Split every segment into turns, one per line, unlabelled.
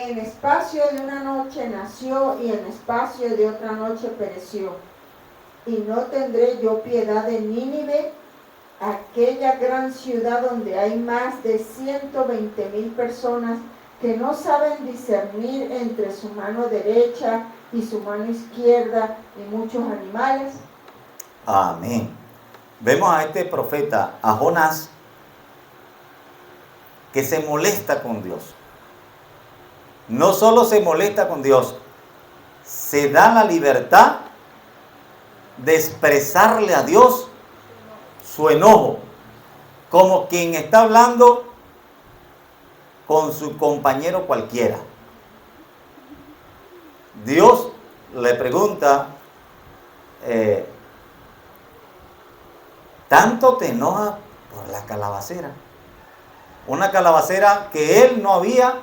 en espacio de una noche nació y en espacio de otra noche pereció. Y no tendré yo piedad de Nínive, aquella gran ciudad donde hay más de 120,000 personas que no saben discernir entre su mano derecha y su mano izquierda y muchos animales.
Amén. Vemos a este profeta, a Jonás, que se molesta con Dios. No solo se molesta con Dios, se da la libertad de expresarle a Dios su enojo, como quien está hablando con su compañero cualquiera. Dios le pregunta, ¿tanto te enoja por la calabacera? Una calabacera que él no había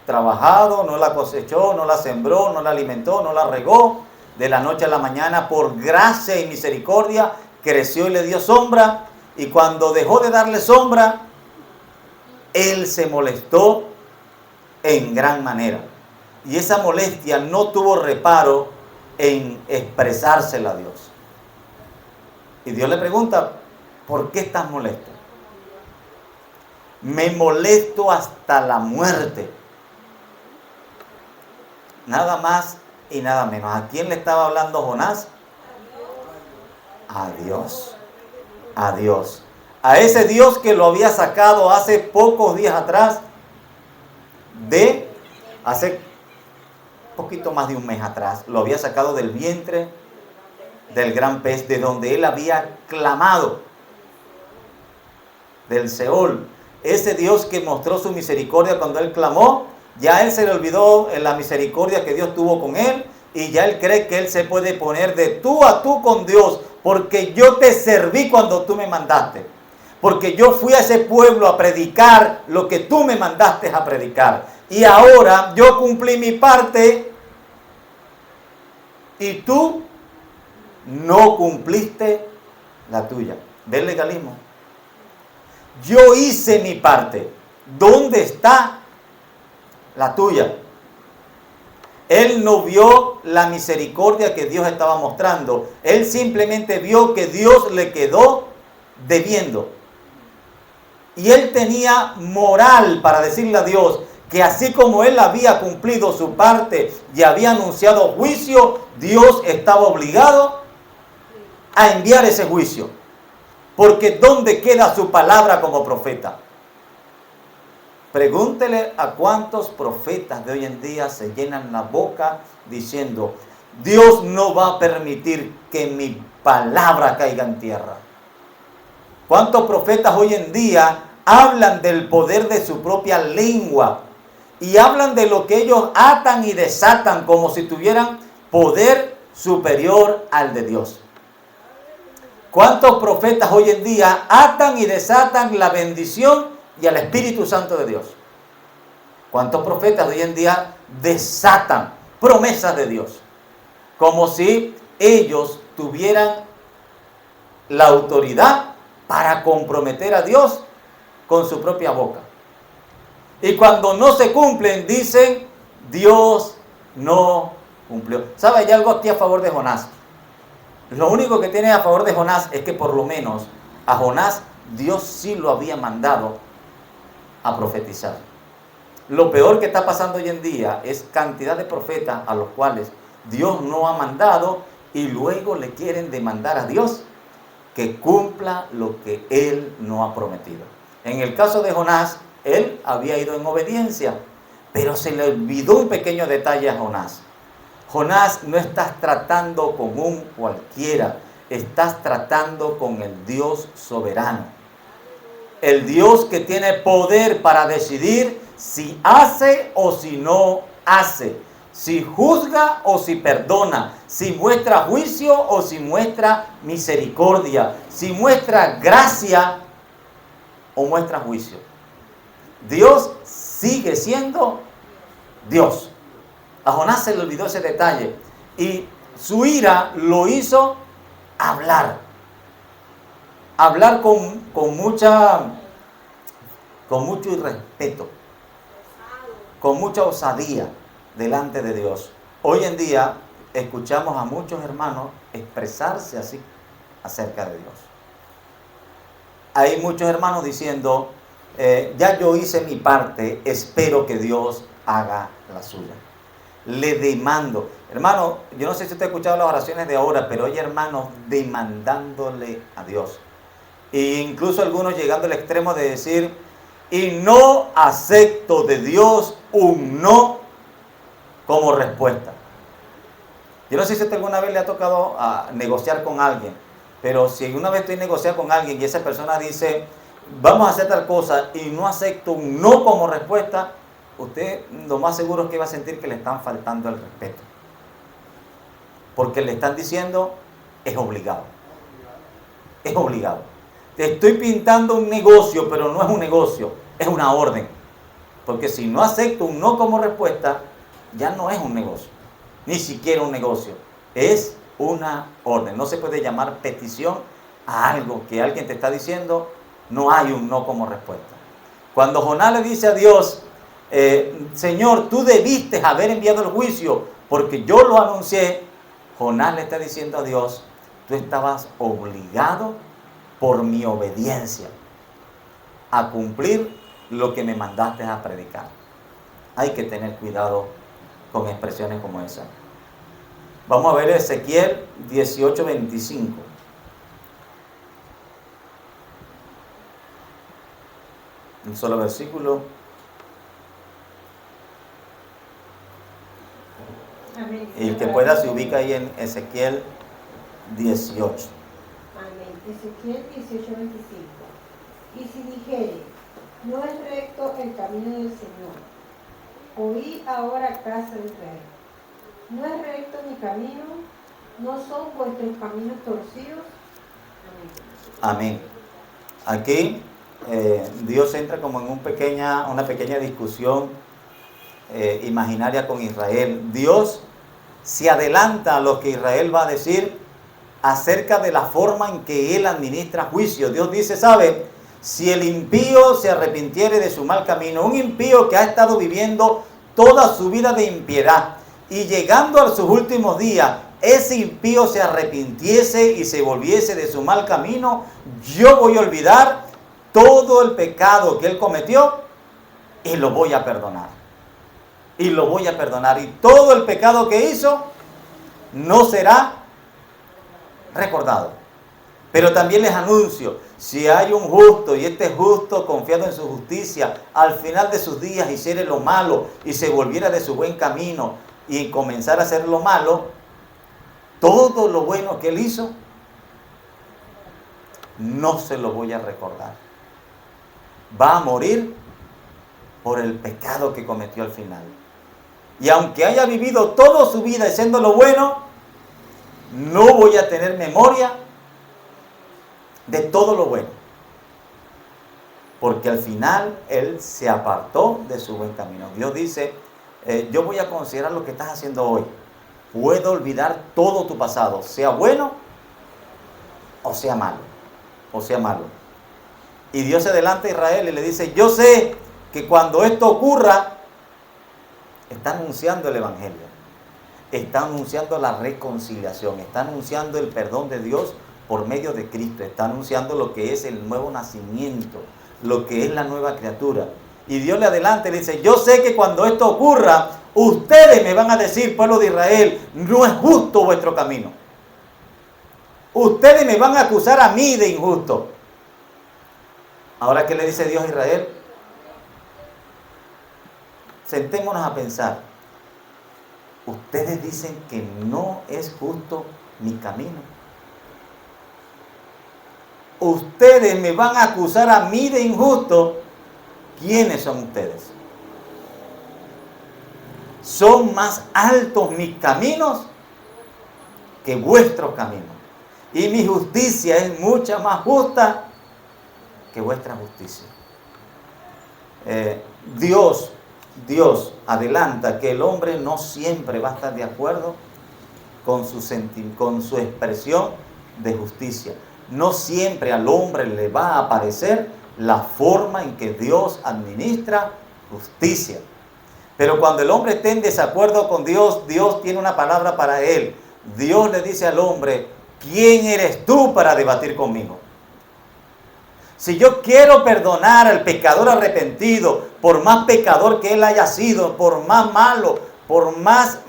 trabajado, no la cosechó, no la sembró, no la alimentó, no la regó. De la noche a la mañana, por gracia y misericordia, creció y le dio sombra. Y cuando dejó de darle sombra, él se molestó en gran manera. Y esa molestia no tuvo reparo en expresársela a Dios. Y Dios le pregunta, ¿por qué estás molesto? Me molesto hasta la muerte. Nada más y nada menos. ¿A quién le estaba hablando Jonás? A Dios. A Dios. A ese Dios que lo había sacado hace pocos días atrás, hace poquito más de un mes atrás, lo había sacado del vientre del gran pez, de donde él había clamado, del Seol. Ese Dios que mostró su misericordia cuando él clamó, ya él se le olvidó en la misericordia que Dios tuvo con él, y ya él cree que él se puede poner de tú a tú con Dios, porque yo te serví cuando tú me mandaste, porque yo fui a ese pueblo a predicar lo que tú me mandaste a predicar, y ahora yo cumplí mi parte y tú no cumpliste la tuya. ¿Ves el legalismo? Yo hice mi parte. ¿Dónde está la tuya? Él no vio la misericordia que Dios estaba mostrando. Él simplemente vio que Dios le quedó debiendo. Y él tenía moral para decirle a Dios que así como él había cumplido su parte y había anunciado juicio, Dios estaba obligado a enviar ese juicio. Porque ¿dónde queda su palabra como profeta? Pregúntele a cuántos profetas de hoy en día se llenan la boca diciendo, Dios no va a permitir que mi palabra caiga en tierra. ¿Cuántos profetas hoy en día hablan del poder de su propia lengua y hablan de lo que ellos atan y desatan como si tuvieran poder superior al de Dios? ¿Cuántos profetas hoy en día atan y desatan la bendición y al Espíritu Santo de Dios? ¿Cuántos profetas hoy en día desatan promesas de Dios? Como si ellos tuvieran la autoridad para comprometer a Dios con su propia boca. Y cuando no se cumplen, dicen, Dios no cumplió. ¿Sabe? Hay algo aquí a favor de Jonás. Lo único que tiene a favor de Jonás es que por lo menos a Jonás Dios sí lo había mandado a profetizar. Lo peor que está pasando hoy en día es cantidad de profetas a los cuales Dios no ha mandado y luego le quieren demandar a Dios que cumpla lo que Él no ha prometido. En el caso de Jonás, él había ido en obediencia, pero se le olvidó un pequeño detalle a Jonás. Jonás, no estás tratando con un cualquiera, estás tratando con el Dios soberano. El Dios que tiene poder para decidir si hace o si no hace, si juzga o si perdona, si muestra juicio o si muestra misericordia, si muestra gracia o muestra juicio. Dios sigue siendo Dios. A Jonás se le olvidó ese detalle y su ira lo hizo hablar con mucho irrespeto. con mucha osadía delante de Dios. Hoy en día escuchamos a muchos hermanos expresarse así acerca de Dios. Hay muchos hermanos diciendo, ya yo hice mi parte, espero que Dios haga la suya. Le demando. Hermano, yo no sé si usted ha escuchado las oraciones de ahora, pero hay hermanos demandándole a Dios. E incluso algunos llegando al extremo de decir, y no acepto de Dios un no como respuesta. Yo no sé si usted alguna vez le ha tocado negociar con alguien, pero si una vez estoy negociando con alguien y esa persona dice, vamos a hacer tal cosa y no acepto un no como respuesta, usted lo más seguro es que va a sentir que le están faltando el respeto. Porque le están diciendo, es obligado. Es obligado. Te estoy pintando un negocio, pero no es un negocio, es una orden. Porque si no acepto un no como respuesta, ya no es un negocio. Ni siquiera un negocio. Es una orden. No se puede llamar petición a algo que alguien te está diciendo, no hay un no como respuesta. Cuando Jonás le dice a Dios, Señor, tú debiste haber enviado el juicio porque yo lo anuncié, Jonás le está diciendo a Dios, tú estabas obligado por mi obediencia a cumplir lo que me mandaste a predicar. Hay que tener cuidado con expresiones como esa. Vamos a ver Ezequiel 18:25. Un solo versículo.
Amén.
Y el que pueda se ubica ahí en Ezequiel 18.
Amén. Ezequiel 18:25. Y si dijere, no es recto el camino del Señor, oí ahora, casa de Israel. No es recto mi camino, no son vuestros caminos torcidos.
Amén.
Amén.
Aquí Dios entra como en una pequeña discusión imaginaria con Israel. Dios se adelanta a lo que Israel va a decir acerca de la forma en que él administra juicio. Dios dice, ¿sabe? Si el impío se arrepintiere de su mal camino, un impío que ha estado viviendo toda su vida de impiedad y llegando a sus últimos días, ese impío se arrepintiese y se volviese de su mal camino, yo voy a olvidar todo el pecado que él cometió y lo voy a perdonar. Y lo voy a perdonar. Y todo el pecado que hizo no será recordado. Pero también les anuncio, si hay un justo y este justo confiado en su justicia, al final de sus días hiciere lo malo y se volviera de su buen camino y comenzara a hacer lo malo, todo lo bueno que él hizo, no se lo voy a recordar. Va a morir por el pecado que cometió al final. Y aunque haya vivido toda su vida haciendo lo bueno, no voy a tener memoria de todo lo bueno. Porque al final él se apartó de su buen camino. Dios dice, yo voy a considerar lo que estás haciendo hoy. Puedo olvidar todo tu pasado, sea bueno o sea malo. O sea malo. Y Dios se adelanta a Israel y le dice, yo sé que cuando esto ocurra, está anunciando el Evangelio, está anunciando la reconciliación, está anunciando el perdón de Dios por medio de Cristo, está anunciando lo que es el nuevo nacimiento, lo que es la nueva criatura. Y Dios le adelanta y le dice, yo sé que cuando esto ocurra, ustedes me van a decir, pueblo de Israel, no es justo vuestro camino. Ustedes me van a acusar a mí de injusto. Ahora, ¿qué le dice Dios a Israel? Sentémonos a pensar. Ustedes dicen que no es justo mi camino. Ustedes me van a acusar a mí de injusto. ¿Quiénes son ustedes? Son más altos mis caminos que vuestros caminos. Y mi justicia es mucha más justa que vuestra justicia. Dios adelanta que el hombre no siempre va a estar de acuerdo con su expresión de justicia. No siempre al hombre le va a parecer la forma en que Dios administra justicia. Pero cuando el hombre esté en desacuerdo con Dios, Dios tiene una palabra para él. Dios le dice al hombre, ¿quién eres tú para debatir conmigo? Si yo quiero perdonar al pecador arrepentido, por más pecador que él haya sido, por más malo, por más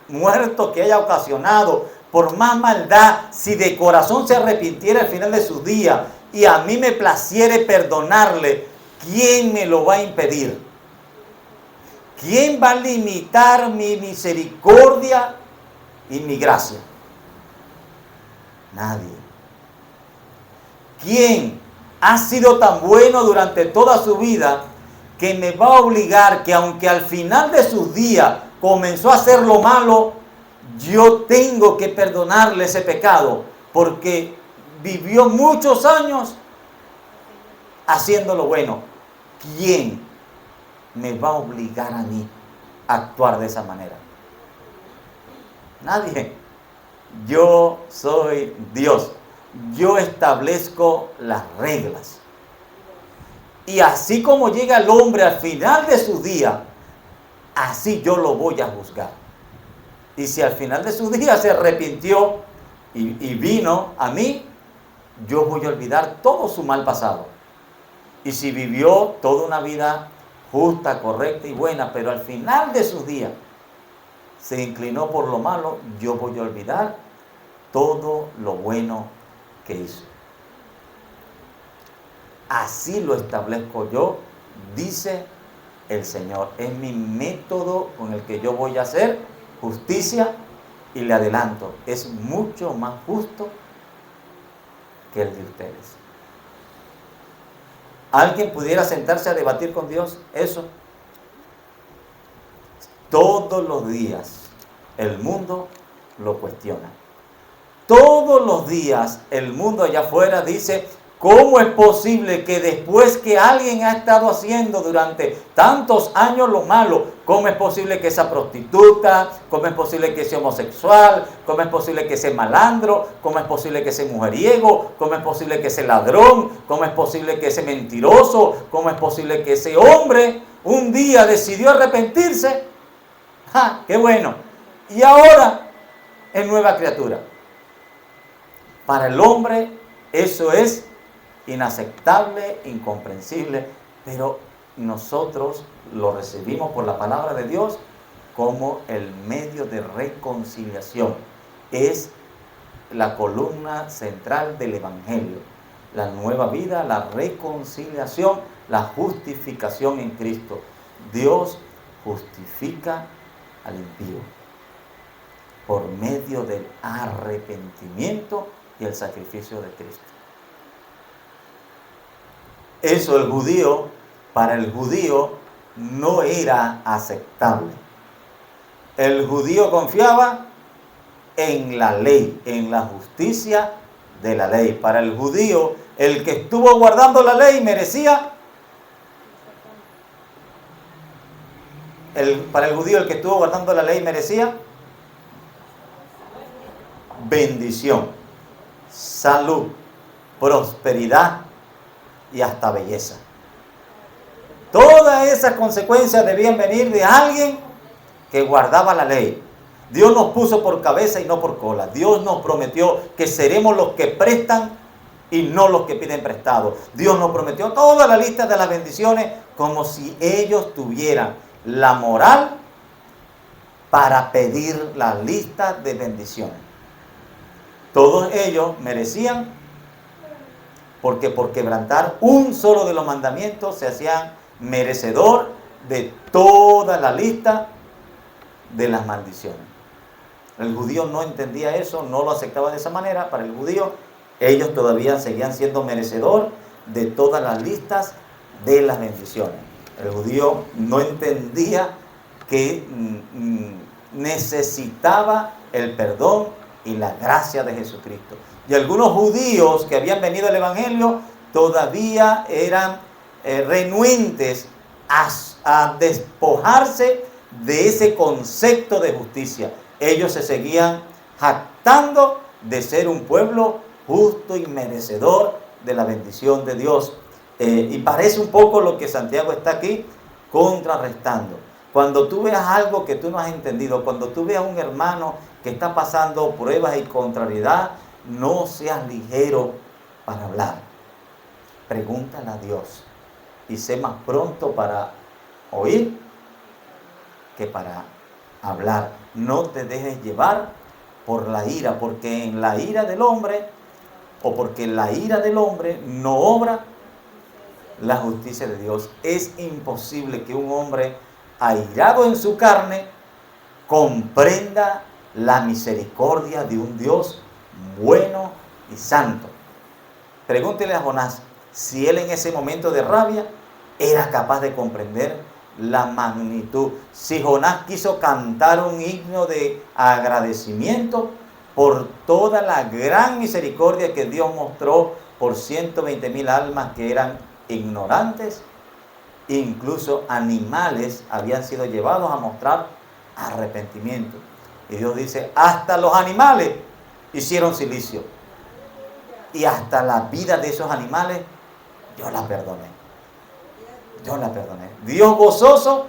muerto que haya ocasionado, por más maldad, si de corazón se arrepintiera al final de sus días y a mí me placiere perdonarle, ¿quién me lo va a impedir? ¿Quién va a limitar mi misericordia y mi gracia? Nadie. ¿Quién ha sido tan bueno durante toda su vida que me va a obligar que aunque al final de sus días comenzó a hacer lo malo, yo tengo que perdonarle ese pecado porque vivió muchos años haciendo lo bueno? ¿Quién me va a obligar a mí a actuar de esa manera? Nadie. Yo soy Dios. Yo establezco las reglas. Y así como llega el hombre al final de su día, así yo lo voy a juzgar. Y si al final de su día se arrepintió y vino a mí, yo voy a olvidar todo su mal pasado. Y si vivió toda una vida justa, correcta y buena, pero al final de sus días se inclinó por lo malo, yo voy a olvidar todo lo bueno que hizo. Así lo establezco yo, dice el Señor. Es mi método con el que yo voy a hacer justicia y le adelanto, es mucho más justo que el de ustedes. ¿Alguien pudiera sentarse a debatir con Dios eso? Todos los días el mundo lo cuestiona. Todos los días el mundo allá afuera dice, ¿cómo es posible que después que alguien ha estado haciendo durante tantos años lo malo, cómo es posible que esa prostituta, cómo es posible que sea homosexual, cómo es posible que sea malandro, cómo es posible que sea mujeriego, cómo es posible que sea ladrón, cómo es posible que sea mentiroso, cómo es posible que ese hombre un día decidió arrepentirse? ¡Ja! ¡Qué bueno! Y ahora es nueva criatura. Para el hombre eso es inaceptable, incomprensible, pero nosotros lo recibimos por la palabra de Dios como el medio de reconciliación. Es la columna central del Evangelio, la nueva vida, la reconciliación, la justificación en Cristo. Dios justifica al impío por medio del arrepentimiento y el sacrificio de Cristo. Eso para el judío no era aceptable. El judío confiaba en la ley, en la justicia de la ley. Para el judío, el que estuvo guardando la ley merecía. Para el judío, el que estuvo guardando la ley merecía bendición, salud, prosperidad y hasta belleza. Todas esas consecuencias debían venir de alguien que guardaba la ley. Dios nos puso por cabeza y no por cola. Dios nos prometió que seremos los que prestan y no los que piden prestado. Dios nos prometió toda la lista de las bendiciones como si ellos tuvieran la moral para pedir la lista de bendiciones. Todos ellos merecían, porque por quebrantar un solo de los mandamientos se hacían merecedor de toda la lista de las maldiciones. El judío no entendía eso, no lo aceptaba de esa manera. Para el judío, ellos todavía seguían siendo merecedor de todas las listas de las bendiciones. El judío no entendía que necesitaba el perdón y la gracia de Jesucristo. Y algunos judíos que habían venido al Evangelio todavía eran renuentes a despojarse de ese concepto de justicia. Ellos se seguían jactando de ser un pueblo justo y merecedor de la bendición de Dios. Y parece un poco lo que Santiago está aquí contrarrestando. Cuando tú veas algo que tú no has entendido, cuando tú veas a un hermano que está pasando pruebas y contrariedad, no seas ligero para hablar. Pregúntale a Dios y sé más pronto para oír que para hablar. No te dejes llevar por la ira, porque en la ira del hombre, o porque la ira del hombre no obra la justicia de Dios. Es imposible que un hombre airado en su carne comprenda la misericordia de un Dios bueno y santo. Pregúntele a Jonás si él en ese momento de rabia era capaz de comprender la magnitud. Si Jonás quiso cantar un himno de agradecimiento por toda la gran misericordia que Dios mostró por 120,000 almas que eran ignorantes, incluso animales habían sido llevados a mostrar arrepentimiento. Y Dios dice, hasta los animales hicieron cilicio. Y hasta la vida de esos animales, yo la perdoné. Yo la perdoné. Dios gozoso,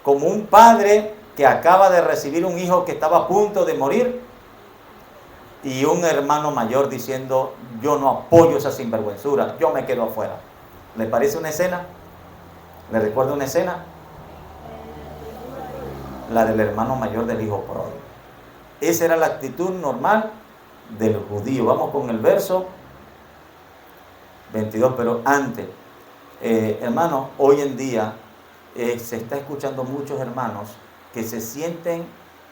como un padre que acaba de recibir un hijo que estaba a punto de morir, y un hermano mayor diciendo, yo no apoyo esa sinvergüenzura, yo me quedo afuera. ¿Le parece una escena? ¿Le recuerda una escena? La del hermano mayor del hijo pródigo. Esa era la actitud normal del judío. Vamos con el verso 22, pero antes, hermanos, hoy en día se está escuchando muchos hermanos que se sienten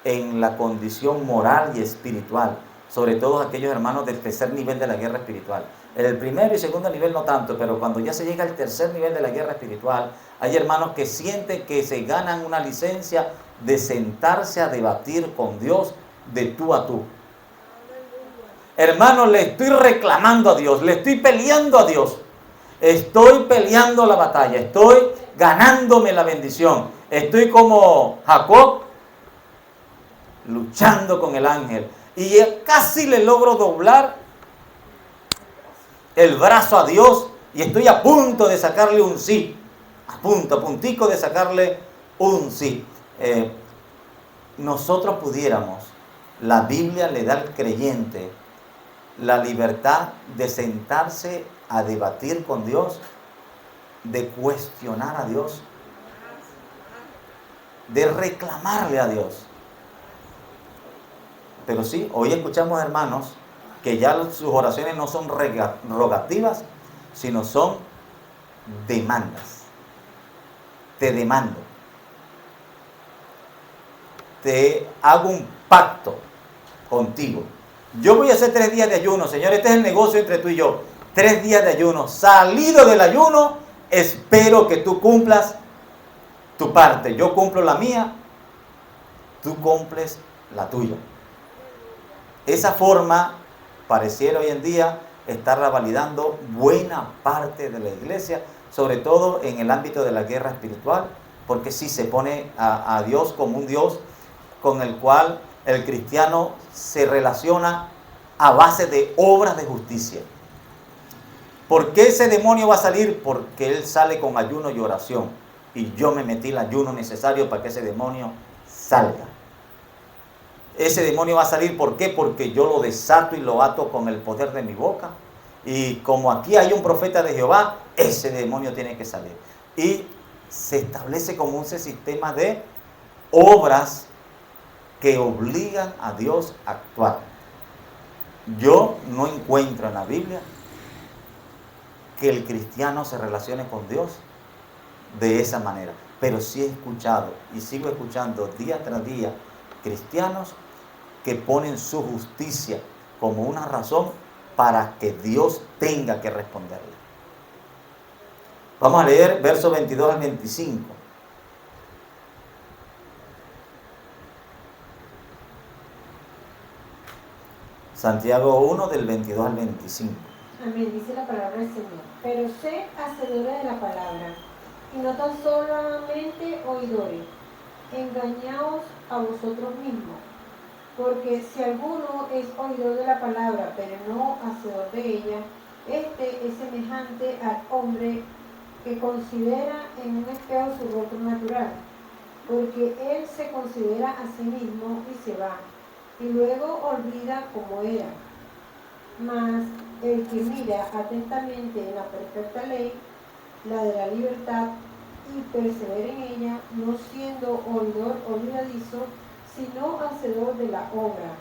en la condición moral y espiritual, sobre todo aquellos hermanos del tercer nivel de la guerra espiritual. En el primero y segundo nivel no tanto, pero cuando ya se llega al tercer nivel de la guerra espiritual, hay hermanos que sienten que se ganan una licencia de sentarse a debatir con Dios de tú a tú. Hermano, le estoy reclamando a Dios, le estoy peleando a Dios. Estoy peleando la batalla, estoy ganándome la bendición. Estoy como Jacob, luchando con el ángel. Y casi le logro doblar el brazo a Dios y estoy a punto de sacarle un sí. A puntico de sacarle un sí. Nosotros pudiéramos, la Biblia le da al creyente la libertad de sentarse a debatir con Dios, de cuestionar a Dios, de reclamarle a Dios. Pero sí, hoy escuchamos hermanos que ya sus oraciones no son rogativas, sino son demandas. Te demando. Te hago un pacto contigo. Yo voy a hacer 3 días de ayuno, Señor, este es el negocio entre tú y yo. 3 días de ayuno. Salido del ayuno, espero que tú cumplas tu parte. Yo cumplo la mía, tú cumples la tuya. Esa forma pareciera hoy en día estar validando buena parte de la iglesia, sobre todo en el ámbito de la guerra espiritual, porque sí se pone a Dios como un Dios con el cual el cristiano se relaciona a base de obras de justicia. ¿Por qué ese demonio va a salir? Porque él sale con ayuno y oración. Y yo me metí el ayuno necesario para que ese demonio salga. Ese demonio va a salir, ¿por qué? Porque yo lo desato y lo ato con el poder de mi boca. Y como aquí hay un profeta de Jehová, ese demonio tiene que salir. Y se establece como un sistema de obras que obligan a Dios a actuar. Yo no encuentro en la Biblia que el cristiano se relacione con Dios de esa manera, pero sí he escuchado y sigo escuchando día tras día cristianos que ponen su justicia como una razón para que Dios tenga que responderle. Vamos a leer versos 22 al 25. Santiago 1 del 22 al 25.
Amén, dice la palabra del Señor. Pero sé hacedores de la palabra, y no tan solamente oidores. Engañaos a vosotros mismos. Porque si alguno es oidor de la palabra, pero no hacedor de ella, este es semejante al hombre que considera en un espejo su rostro natural, porque él se considera a sí mismo y se va, y luego olvida cómo era. Mas el que mira atentamente en la perfecta ley, la de la libertad, y persevera en ella, no siendo oidor olvidadizo, sino hacedor de la obra,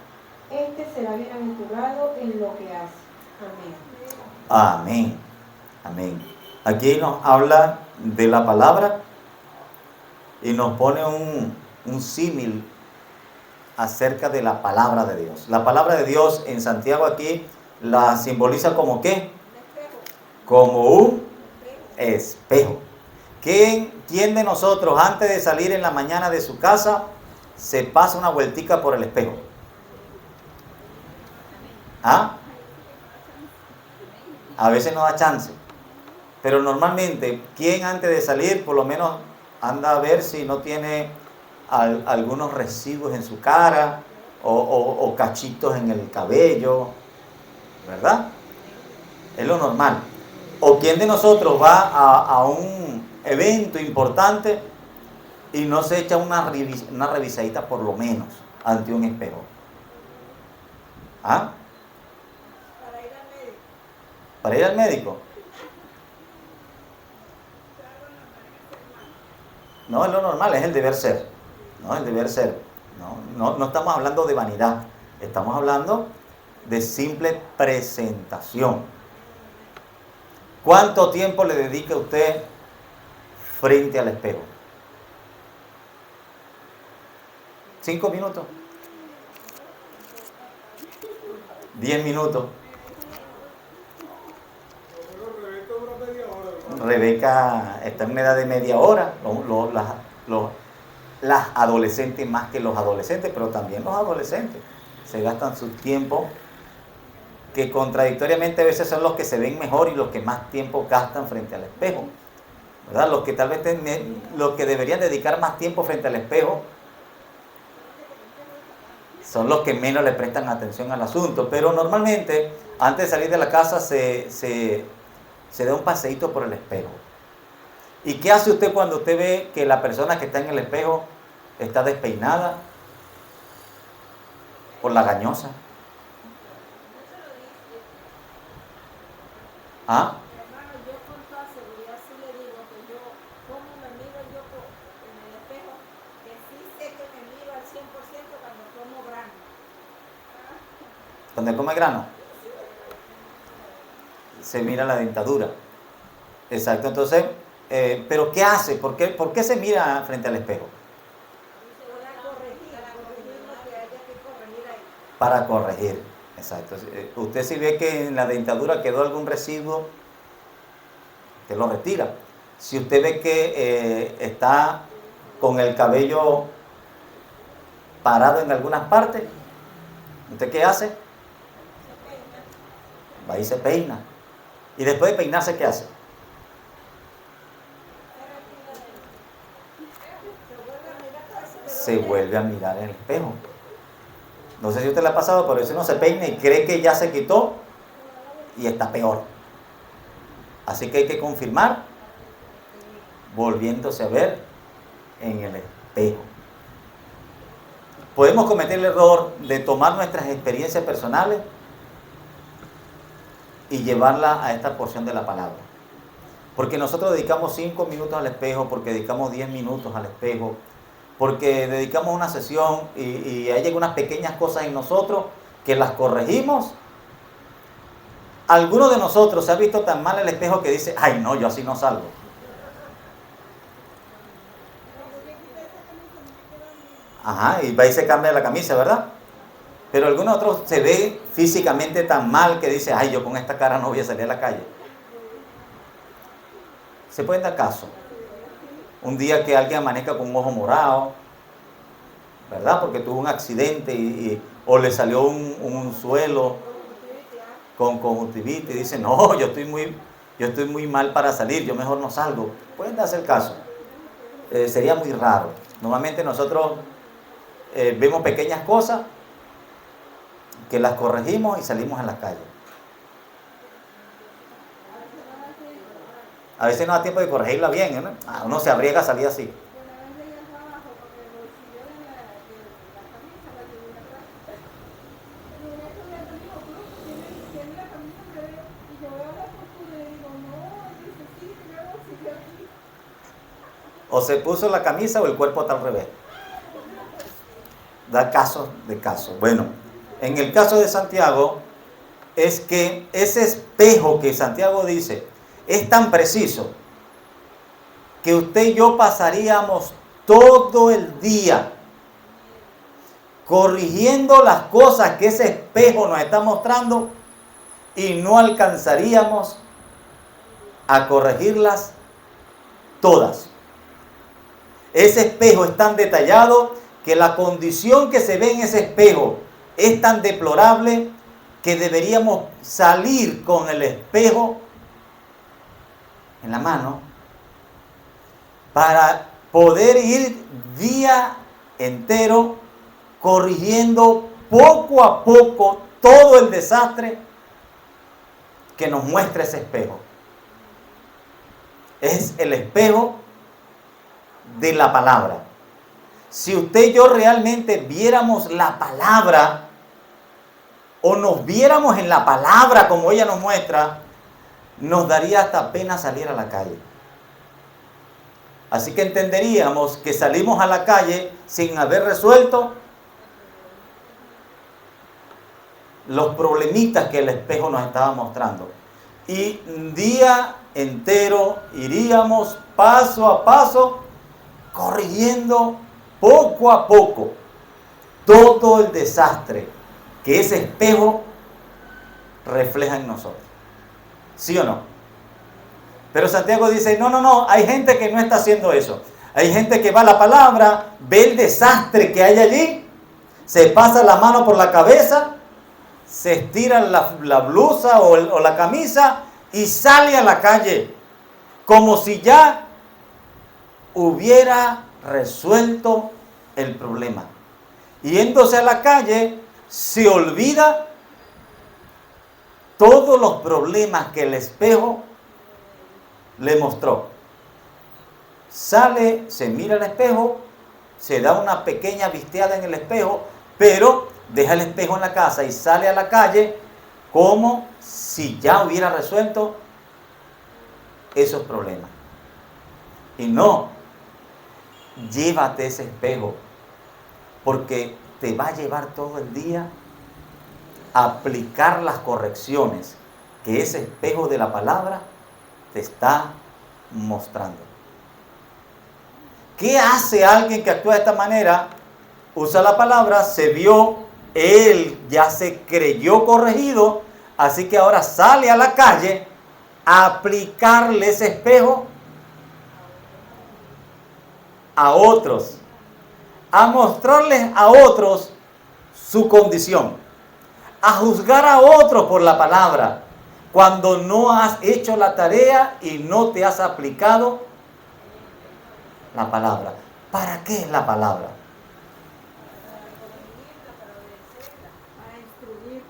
este será bienaventurado en lo que hace. Amén.
Amén. Amén. Aquí nos habla de la palabra y nos pone un símil acerca de la palabra de Dios. La palabra de Dios en Santiago aquí la simboliza como ¿qué? Como un espejo. ¿Quién de nosotros antes de salir en la mañana de su casa se pasa una vueltica por el espejo? ¿Ah? A veces no da chance. Pero normalmente, ¿quién antes de salir por lo menos anda a ver si no tiene algunos residuos en su cara o cachitos en el cabello? ¿Verdad? Es lo normal. ¿O quién de nosotros va a un evento importante y no se echa una revisadita por lo menos ante un espejo? ¿Ah? Para ir al médico. No, es lo normal, es el deber ser. No, el deber ser. No estamos hablando de vanidad. Estamos hablando de simple presentación. ¿Cuánto tiempo le dedica usted frente al espejo? 5 minutos. 10 minutos. Rebeca está en una edad de media hora. Las adolescentes más que los adolescentes, pero también los adolescentes se gastan su tiempo, que contradictoriamente a veces son los que se ven mejor y los que más tiempo gastan frente al espejo, ¿verdad? Los que tal vez los que deberían dedicar más tiempo frente al espejo son los que menos le prestan atención al asunto. Pero normalmente antes de salir de la casa se da un paseíto por el espejo. ¿Y qué hace usted cuando usted ve que la persona que está en el espejo está despeinada o lagañosa? ¿Ah?
Hermano, yo con toda seguridad sí le digo que yo, como me miro yo en el espejo, que sí sé que me miro al 100% cuando como grano.
Cuando come grano, se mira la dentadura. Exacto, entonces, ¿pero qué hace? ¿Por qué se mira frente al espejo?
Para corregir lo que haya que corregir ahí.
Para corregir, exacto. Usted si ve que en la dentadura quedó algún residuo, que lo retira. Si usted ve que está con el cabello parado en algunas partes, ¿usted qué hace? Va y se peina. Y después de peinarse, ¿qué hace? Se vuelve a mirar en el espejo. No sé si a usted le ha pasado, pero eso no se peina y cree que ya se quitó y está peor. Así que hay que confirmar volviéndose a ver en el espejo. Podemos cometer el error de tomar nuestras experiencias personales y llevarla a esta porción de la palabra. Porque nosotros dedicamos 5 minutos al espejo, porque dedicamos 10 minutos al espejo, porque dedicamos una sesión y hay algunas pequeñas cosas en nosotros que las corregimos. Alguno de nosotros se ha visto tan mal el espejo que dice, ay no, yo así no salgo. Ajá, y va y se cambia la camisa, ¿verdad? Pero alguno otro se ve físicamente tan mal que dice, ay, yo con esta cara no voy a salir a la calle. Se puede dar caso. Un día que alguien amanezca con un ojo morado, ¿verdad? Porque tuvo un accidente o le salió un suelo con conjuntivitis y dice, no, yo estoy muy mal para salir, yo mejor no salgo. Pueden darse el caso. Sería muy raro. Normalmente nosotros vemos pequeñas cosas que las corregimos y salimos a la calle. A veces no da tiempo de corregirla bien, ¿no? Uno se arriesga a salir así.
Una vez llegué al trabajo con el bolsillo de la camisa, la llevé atrás. Y un estudiante me dijo, "Pero tiene la camisa al revés". Y yo veo la postura y digo, no, dice, sí, tiene el bolsillo aquí.
O se puso la camisa o el cuerpo está al revés. Da caso de caso. Bueno, en el caso de Santiago, es que ese espejo que Santiago dice es tan preciso que usted y yo pasaríamos todo el día corrigiendo las cosas que ese espejo nos está mostrando y no alcanzaríamos a corregirlas todas. Ese espejo es tan detallado que la condición que se ve en ese espejo es tan deplorable que deberíamos salir con el espejo en la mano para poder ir día entero corrigiendo poco a poco todo el desastre que nos muestra ese espejo. Es el espejo de la palabra. Si usted y yo realmente viéramos la palabra o nos viéramos en la palabra como ella nos muestra, nos daría hasta pena salir a la calle. Así que entenderíamos que salimos a la calle sin haber resuelto los problemitas que el espejo nos estaba mostrando. Y día entero iríamos paso a paso corrigiendo poco a poco todo el desastre que ese espejo refleja en nosotros. ¿Sí o no? Pero Santiago dice, no, hay gente que no está haciendo eso. Hay gente que va a la palabra, ve el desastre que hay allí, se pasa la mano por la cabeza, se estira la blusa o la camisa y sale a la calle, como si ya hubiera resuelto el problema. Yéndose a la calle, se olvida todos los problemas que el espejo le mostró. Sale, se mira al espejo, se da una pequeña visteada en el espejo, pero deja el espejo en la casa y sale a la calle como si ya hubiera resuelto esos problemas. Y no, llévate ese espejo, porque te va a llevar todo el día a aplicar las correcciones que ese espejo de la palabra te está mostrando. ¿Qué hace alguien que actúa de esta manera? Usa la palabra, se vio, él ya se creyó corregido, así que ahora sale a la calle a aplicarle ese espejo a otros, a mostrarles a otros su condición, a juzgar a otros por la palabra, cuando no has hecho la tarea y no te has aplicado la palabra. ¿Para qué es la palabra?
Para instruir.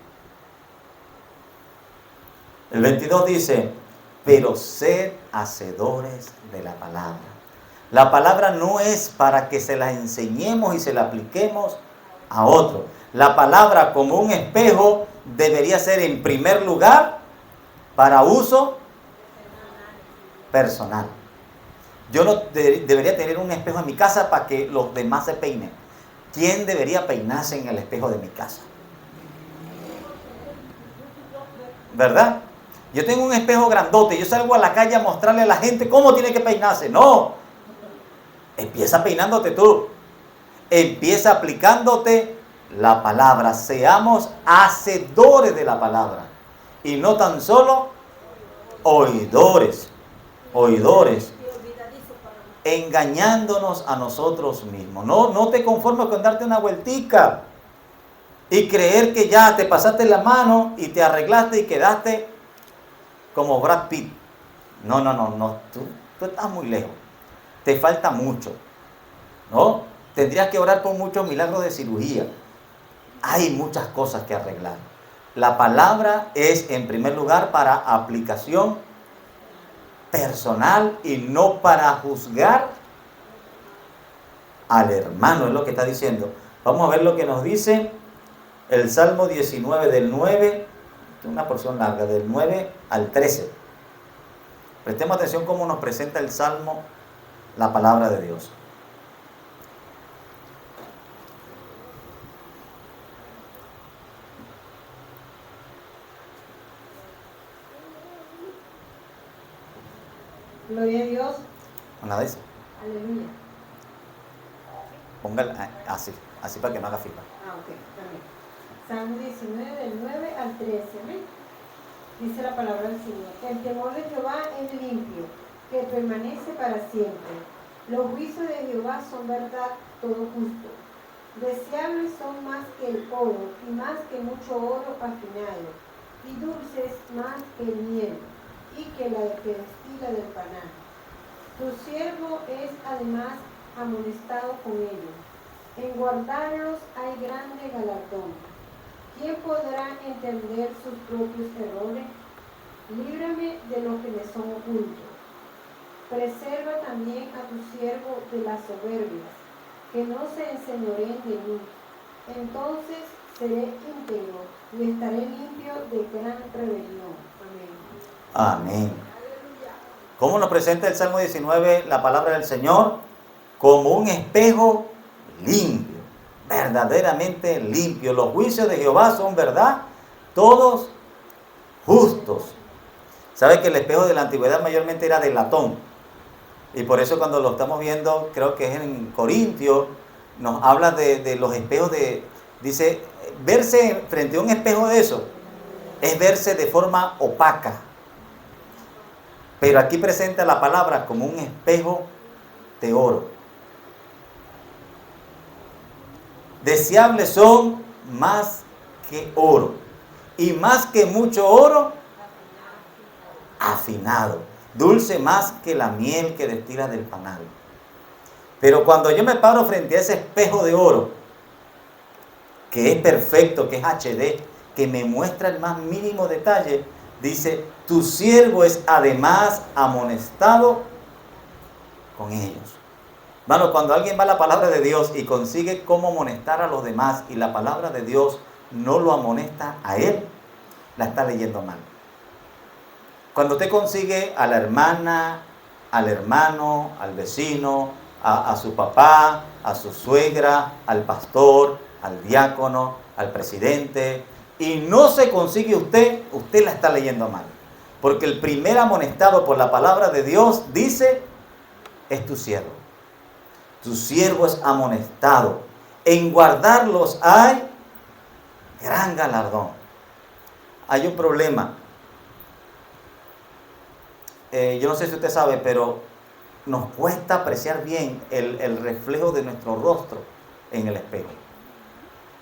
El 22 dice, pero sed hacedores de la palabra. La palabra no es para que se la enseñemos y se la apliquemos a otro. La palabra, como un espejo, debería ser en primer lugar para uso personal. Yo no debería tener un espejo en mi casa para que los demás se peinen. ¿Quién debería peinarse en el espejo de mi casa? ¿Verdad? Yo tengo un espejo grandote, yo salgo a la calle a mostrarle a la gente cómo tiene que peinarse. No, empieza peinándote tú. Empieza aplicándote la palabra. Seamos hacedores de la palabra y no tan solo oidores, engañándonos a nosotros mismos. No te conformes con darte una vueltica y creer que ya te pasaste la mano y te arreglaste y quedaste como Brad Pitt. No, tú estás muy lejos, te falta mucho, ¿no? Tendrías que orar por muchos milagros de cirugía. Hay muchas cosas que arreglar. La palabra es en primer lugar para aplicación personal y no para juzgar al hermano, es lo que está diciendo. Vamos a ver lo que nos dice el Salmo 19 del 9, una porción larga, del 9 al 13. Prestemos atención cómo nos presenta el Salmo la palabra de Dios.
Gloria a Dios.
¿Una vez?
Aleluya.
Póngala así para que no haga fila.
Ok, también. Salmo 19 del 9 al 13. ¿Ven? Dice la palabra del Señor. El temor de Jehová es limpio, que permanece para siempre. Los juicios de Jehová son verdad, todo justo. Deseables son más que el oro, y más que mucho oro afinado, y dulces más que el miel, y que la que destila del panal. Tu siervo es además amonestado con ellos. En guardarlos hay grande galardón. ¿Quién podrá entender sus propios errores? Líbrame de lo que me son ocultos. Preserva también a tu siervo de las soberbias, que no se enseñoreen de mí. Entonces seré íntegro y estaré limpio de gran rebelión. Amén.
Amén. ¿Cómo nos presenta el Salmo 19 la palabra del Señor? Como un espejo limpio, verdaderamente limpio. Los juicios de Jehová son verdad, todos justos. ¿Sabe que el espejo de la antigüedad mayormente era de latón? Y por eso cuando lo estamos viendo, creo que es en Corintios, nos habla de los espejos dice, verse frente a un espejo de eso, es verse de forma opaca. Pero aquí presenta la palabra como un espejo de oro. Deseables son más que oro, y más que mucho oro, afinado. Dulce más que la miel que destila del panal. Pero cuando yo me paro frente a ese espejo de oro, que es perfecto, que es HD, que me muestra el más mínimo detalle, dice, tu siervo es además amonestado con ellos. Hermano, cuando alguien va a la palabra de Dios y consigue cómo amonestar a los demás y la palabra de Dios no lo amonesta a él, la está leyendo mal. Cuando usted consigue a la hermana, al hermano, al vecino, a su papá, a su suegra, al pastor, al diácono, al presidente, y no se consigue usted la está leyendo mal. Porque el primer amonestado por la palabra de Dios dice, es tu siervo. Tu siervo es amonestado. En guardarlos hay gran galardón. Hay un problema. Yo no sé si usted sabe, pero nos cuesta apreciar bien el reflejo de nuestro rostro en el espejo.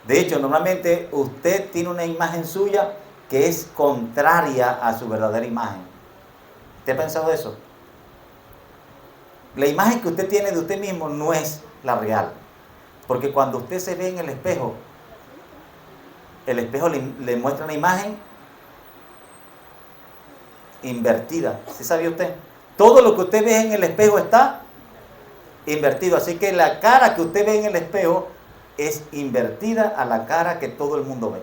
De hecho, normalmente usted tiene una imagen suya que es contraria a su verdadera imagen. ¿Usted ha pensado eso? La imagen que usted tiene de usted mismo no es la real. Porque cuando usted se ve en el espejo le muestra una imagen invertida. ¿Sí sabía usted? Todo lo que usted ve en el espejo está invertido. Así que la cara que usted ve en el espejo es invertida a la cara que todo el mundo ve.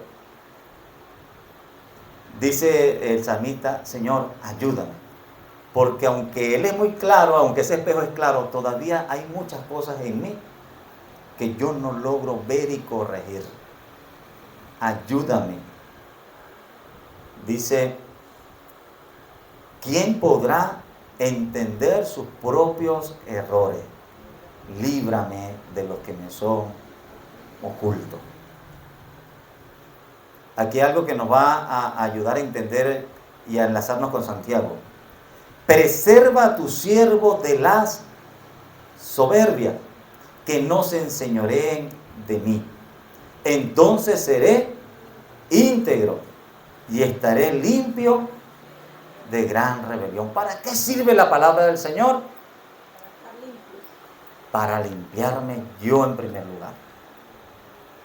Dice el salmista, Señor, ayúdame. Porque aunque Él es muy claro, aunque ese espejo es claro, todavía hay muchas cosas en mí que yo no logro ver y corregir. Ayúdame. Dice, ¿quién podrá entender sus propios errores? Líbrame de los que me son ocultos. Aquí hay algo que nos va a ayudar a entender y a enlazarnos con Santiago. Preserva a tu siervo de las soberbias, que no se enseñoreen de mí. Entonces seré íntegro y estaré limpio de gran rebelión. ¿Para qué sirve la palabra del Señor? Para limpiarme yo en primer lugar,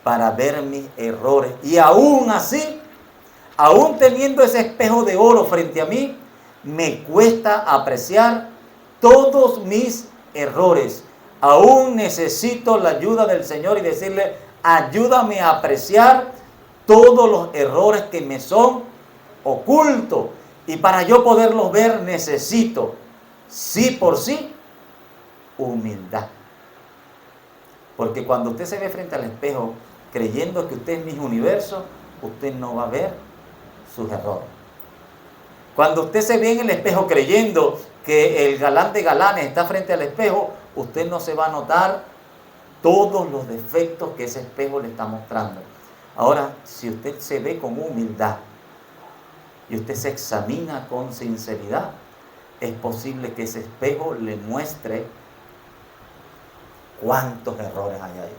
para ver mis errores, y aún así, aún teniendo ese espejo de oro frente a mí, me cuesta apreciar todos mis errores. Aún necesito la ayuda del Señor y decirle, ayúdame a apreciar todos los errores que me son ocultos. Y para yo poderlos ver necesito, sí por sí, humildad. Porque cuando usted se ve frente al espejo creyendo que usted es Miss Universo, usted no va a ver sus errores. Cuando usted se ve en el espejo creyendo que el galán de galanes está frente al espejo, usted no se va a notar todos los defectos que ese espejo le está mostrando. Ahora, si usted se ve con humildad y usted se examina con sinceridad, es posible que ese espejo le muestre cuántos errores hay ahí,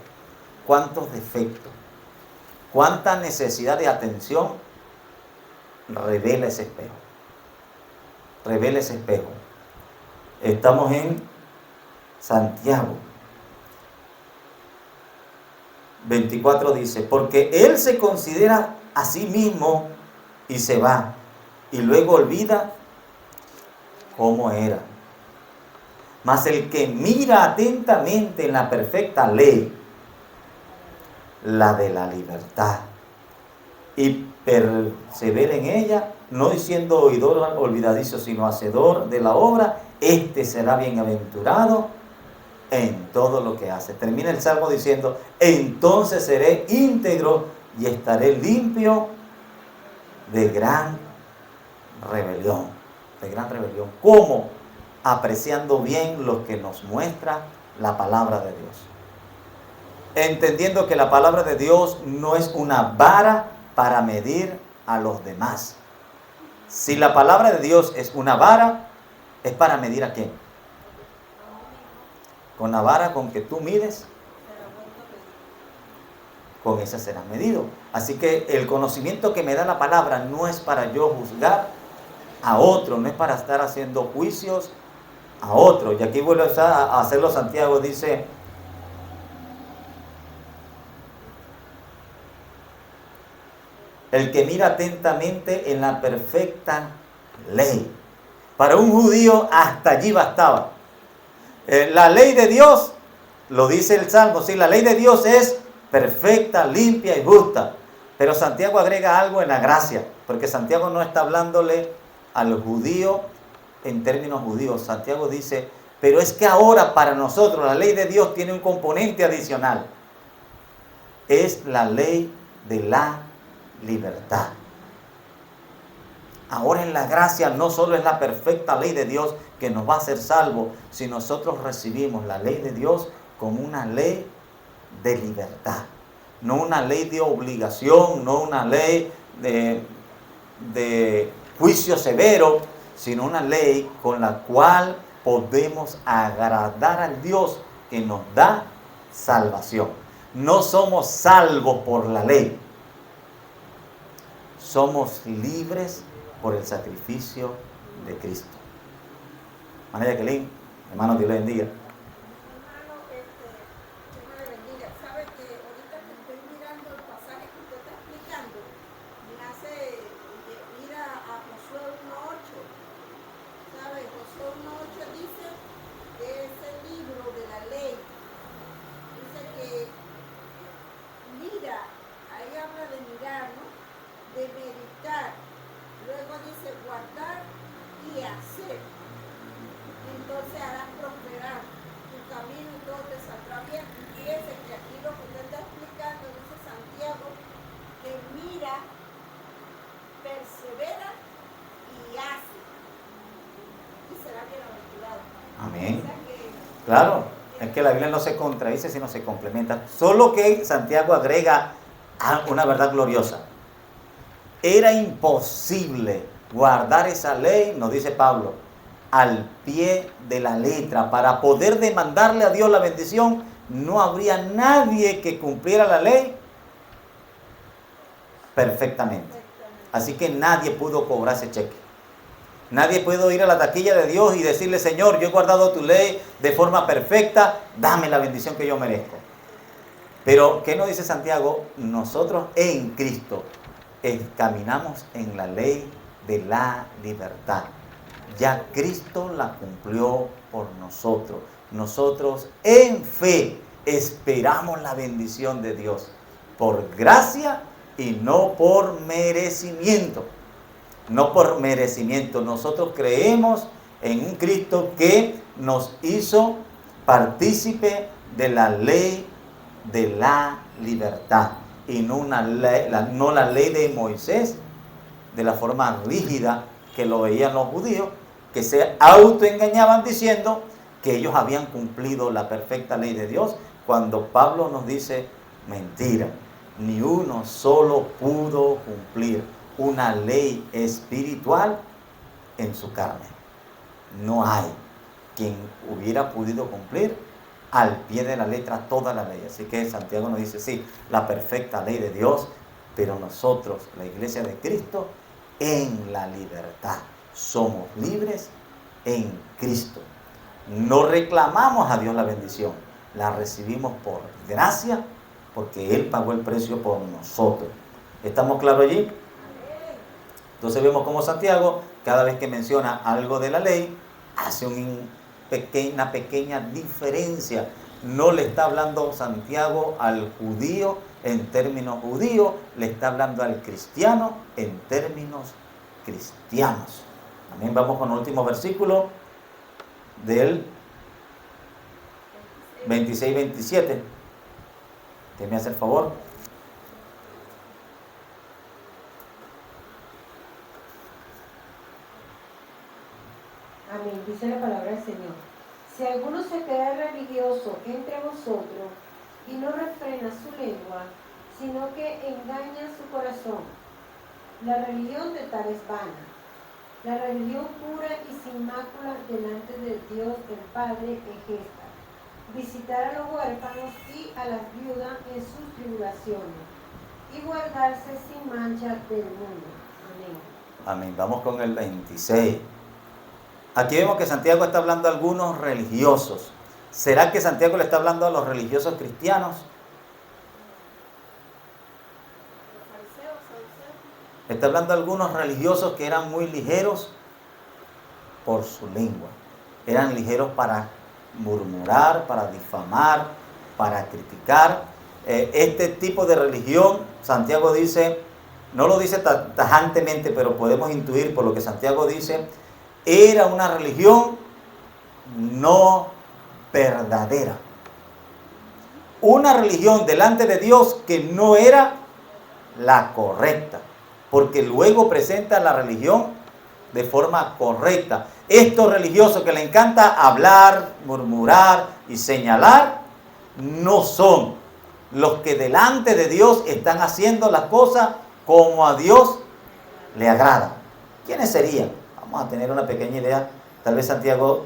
cuántos defectos, cuánta necesidad de atención revela ese espejo. Revela ese espejo. Estamos en Santiago 24, dice, porque él se considera a sí mismo y se va, y luego olvida cómo era. Mas el que mira atentamente en la perfecta ley, la de la libertad, y persevera en ella, no siendo oidor olvidadizo, sino hacedor de la obra, este será bienaventurado en todo lo que hace. Termina el Salmo diciendo, entonces seré íntegro y estaré limpio de gran rebelión. De gran rebelión. ¿Cómo? Apreciando bien lo que nos muestra la palabra de Dios. Entendiendo que la palabra de Dios no es una vara para medir a los demás. Si la palabra de Dios es una vara, ¿es para medir a quién? Con la vara con que tú mides, con esa serás medido. Así que el conocimiento que me da la palabra no es para yo juzgar a otro, no es para estar haciendo juicios a otro. Y aquí vuelve a hacerlo Santiago, dice, el que mira atentamente en la perfecta ley. Para un judío hasta allí bastaba. La ley de Dios, lo dice el Salmo, sí, la ley de Dios es perfecta, limpia y justa. Pero Santiago agrega algo en la gracia, porque Santiago no está hablándole al judío en términos judíos. Santiago dice, pero es que ahora para nosotros la ley de Dios tiene un componente adicional. Es la ley de la libertad. Ahora en la gracia no solo es la perfecta ley de Dios que nos va a hacer salvos, si nosotros recibimos la ley de Dios como una ley de libertad, no una ley de obligación, no una ley de juicio severo, sino una ley con la cual podemos agradar al Dios que nos da salvación. No somos salvos por la ley, somos libres por el sacrificio de Cristo. María Jacqueline, hermano, Dios le bendiga.
Hermano, Dios me le bendiga. Sabe que ahorita que estoy mirando el pasaje que usted está explicando, me hace ir a Josué 1:8. ¿Sabe? Josué 1:8 dice que ese libro de la ley, dice que mira, ahí habla de mirar, ¿no? De meditar. Luego dice guardar y hacer. Entonces harás prosperar tu camino y todo te saldrá bien. Y fíjese que aquí lo que usted está explicando, dice Santiago, que mira, persevera y hace. Y será bienaventurado.
Amén.
O sea que,
Claro, es que la Biblia no se contradice, sino se complementa. Solo que Santiago agrega una verdad gloriosa. Era imposible guardar esa ley, nos dice Pablo, al pie de la letra. Para poder demandarle a Dios la bendición, no habría nadie que cumpliera la ley perfectamente. Así que nadie pudo cobrar ese cheque. Nadie pudo ir a la taquilla de Dios y decirle, Señor, yo he guardado tu ley de forma perfecta, dame la bendición que yo merezco. Pero, ¿qué nos dice Santiago? Nosotros en Cristo caminamos en la ley de la libertad. Ya Cristo la cumplió por nosotros. Nosotros en fe esperamos la bendición de Dios por gracia y no por merecimiento. No por merecimiento. Nosotros creemos en un Cristo que nos hizo partícipe de la ley de la libertad y no la ley de Moisés, de la forma rígida que lo veían los judíos, que se autoengañaban diciendo que ellos habían cumplido la perfecta ley de Dios, cuando Pablo nos dice mentira, ni uno solo pudo cumplir una ley espiritual en su carne. No hay quien hubiera podido cumplir al pie de la letra toda la ley. Así que Santiago nos dice, sí, la perfecta ley de Dios, pero nosotros, la iglesia de Cristo, en la libertad. Somos libres en Cristo. No reclamamos a Dios la bendición, la recibimos por gracia, porque Él pagó el precio por nosotros. ¿Estamos claros allí? Entonces vemos cómo Santiago, cada vez que menciona algo de la ley, hace una pequeña diferencia. No le está hablando Santiago al judío en términos judíos, le está hablando al cristiano en términos cristianos. También vamos con el último versículo del 26-27. ¿Qué me hace el favor?
Amén, dice la palabra del Señor. Si alguno se queda religioso entre vosotros y no refrena su lengua, sino que engaña su corazón, la religión de tal es vana. La religión pura y sin mácula delante de Dios el Padre es esta: visitar a los huérfanos y a las viudas en sus tribulaciones y guardarse sin mancha del mundo. Amén.
Amén. Vamos con el 26. Aquí vemos que Santiago está hablando a algunos religiosos. ¿Será que Santiago le está hablando a los religiosos cristianos? Está hablando a algunos religiosos que eran muy ligeros por su lengua. Eran ligeros para murmurar, para difamar, para criticar. Este tipo de religión, Santiago dice, no lo dice tajantemente, pero podemos intuir por lo que Santiago dice, era una religión no verdadera. Una religión delante de Dios que no era la correcta, porque luego presenta la religión de forma correcta. Estos religiosos que le encanta hablar, murmurar y señalar, no son los que delante de Dios están haciendo las cosas como a Dios le agrada. ¿Quiénes serían? Vamos a tener una pequeña idea. Tal vez Santiago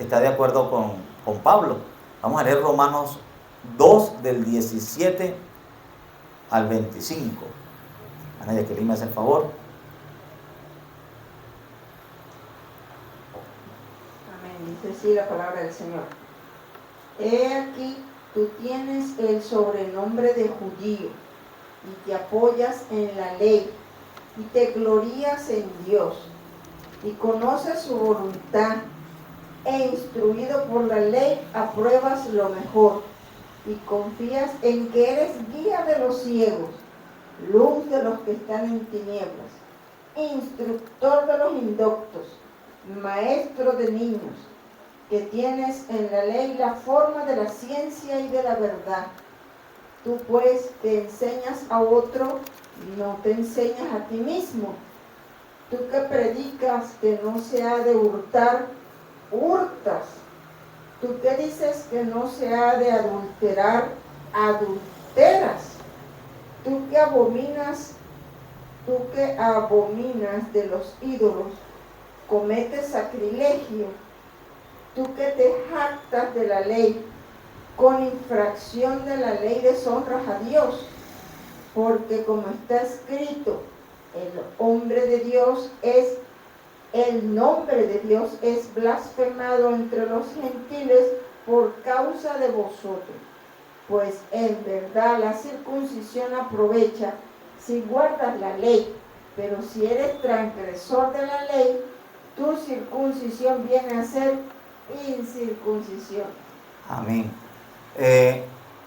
está de acuerdo con Pablo. Vamos a leer Romanos 2 del 17 al 25. Ana Jacqueline, me hace el favor.
Amén. Dice así la palabra del Señor. He aquí, tú tienes el sobrenombre de judío y te apoyas en la ley y te glorías en Dios y conoces su voluntad e instruido por la ley apruebas lo mejor y confías en que eres guía de los ciegos, luz de los que están en tinieblas, instructor de los indoctos, maestro de niños, que tienes en la ley la forma de la ciencia y de la verdad. Tú pues que enseñas a otro, no te enseñas a ti mismo. Tú que predicas que no se ha de hurtar, hurtas. Tú que dices que no se ha de adulterar, adulteras. Tú que abominas de los ídolos, cometes sacrilegio. Tú que te jactas de la ley, con infracción de la ley deshonras a Dios, porque como está escrito, el nombre de Dios es blasfemado entre los gentiles por causa de vosotros. Pues en verdad la circuncisión aprovecha si guardas la ley, pero si eres transgresor de la ley, tu circuncisión viene a ser incircuncisión.
Amén.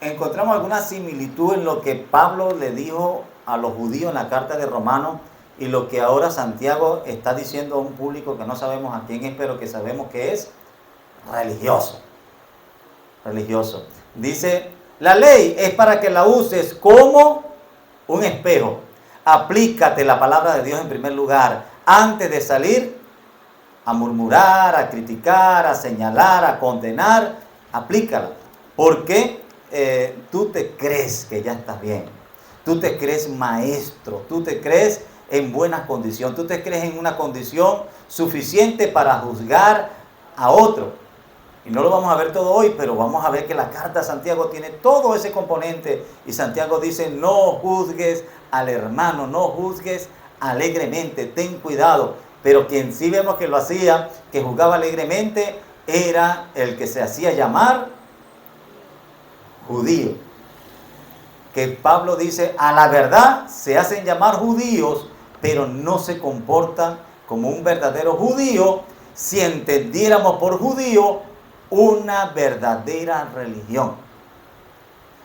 Encontramos alguna similitud en lo que Pablo le dijo a los judíos en la carta de Romanos y lo que ahora Santiago está diciendo a un público que no sabemos a quién es, pero que sabemos que es religioso. Religioso. Dice, la ley es para que la uses como un espejo. Aplícate la palabra de Dios en primer lugar, antes de salir a murmurar, a criticar, a señalar, a condenar, aplícala. Porque tú te crees que ya estás bien. Tú te crees maestro, tú te crees en buena condición, tú te crees en una condición suficiente para juzgar a otro. Y no lo vamos a ver todo hoy, pero vamos a ver que la carta de Santiago tiene todo ese componente. Y Santiago dice, no juzgues al hermano, no juzgues alegremente, ten cuidado. Pero quien sí vemos que lo hacía, que juzgaba alegremente, era el que se hacía llamar judío. Que Pablo dice, a la verdad se hacen llamar judíos, pero no se comportan como un verdadero judío si entendiéramos por judío una verdadera religión.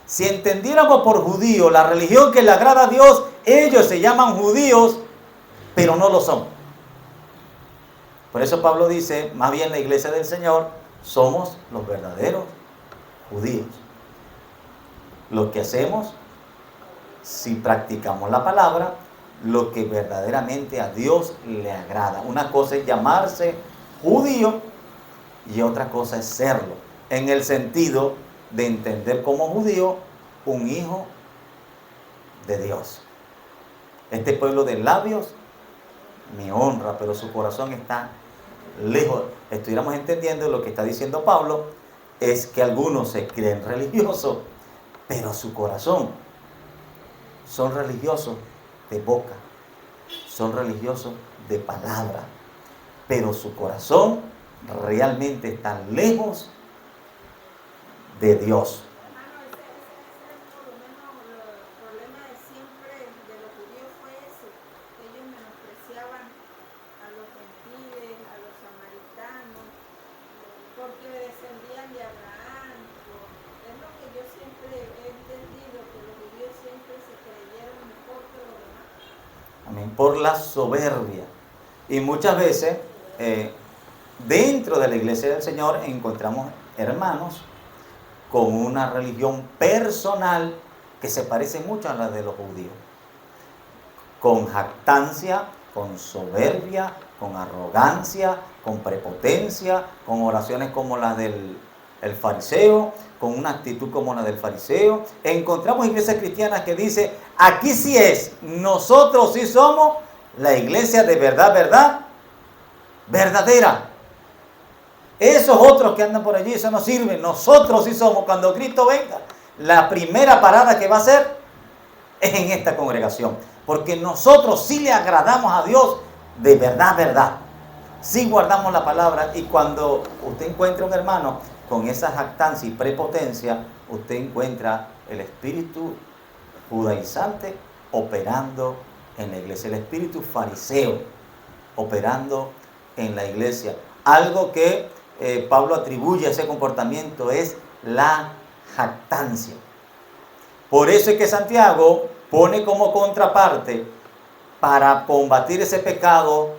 Si entendiéramos por judío la religión que le agrada a Dios, ellos se llaman judíos, pero no lo son. Por eso Pablo dice, más bien la iglesia del Señor, somos los verdaderos judíos. Lo que hacemos, si practicamos la palabra, lo que verdaderamente a Dios le agrada. Una cosa es llamarse judío y otra cosa es serlo, en el sentido de entender como judío un hijo de Dios. Este pueblo de labios me honra, pero su corazón está lejos. Estuviéramos entendiendo lo que está diciendo Pablo, es que algunos se creen religiosos, pero su corazón son religiosos de boca, son religiosos de palabra, pero su corazón realmente está lejos de Dios.
Hermano, ese por lo menos el problema de siempre de los judíos fue ese. Ellos menospreciaban a los gentiles, a los samaritanos, porque descendían de Abraham. Es lo que yo siempre he entendido, que los judíos siempre se creyeron mejor que los demás.
Amén. Por la soberbia. Y muchas veces dentro de la iglesia del Señor encontramos hermanos con una religión personal que se parece mucho a la de los judíos, con jactancia, con soberbia, con arrogancia, con prepotencia, con oraciones como las del fariseo, con una actitud como la del fariseo. Encontramos iglesias cristianas que dicen, aquí sí es, nosotros sí somos la iglesia de verdad, verdadera. Esos otros que andan por allí, eso no sirve. Nosotros sí somos, cuando Cristo venga, la primera parada que va a hacer es en esta congregación. Porque nosotros sí le agradamos a Dios de verdad. Sí guardamos la palabra, y cuando usted encuentra un hermano con esa jactancia y prepotencia, usted encuentra el espíritu judaizante operando en la iglesia, el espíritu fariseo operando en la iglesia. Algo que Pablo atribuye a ese comportamiento es la jactancia. Por eso es que Santiago pone como contraparte, para combatir ese pecado,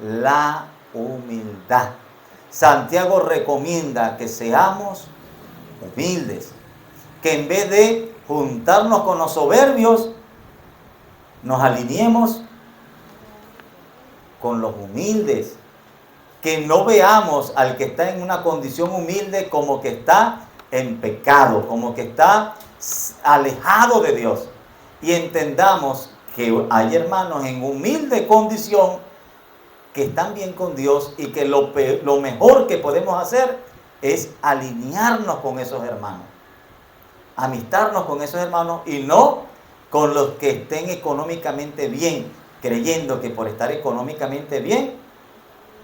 la humildad. Santiago recomienda que seamos humildes, que en vez de juntarnos con los soberbios, nos alineemos con los humildes, que no veamos al que está en una condición humilde como que está en pecado, como que está alejado de Dios, y entendamos que hay hermanos en humilde condición que están bien con Dios, y que lo mejor que podemos hacer es alinearnos con esos hermanos, amistarnos con esos hermanos, y no con los que estén económicamente bien, creyendo que por estar económicamente bien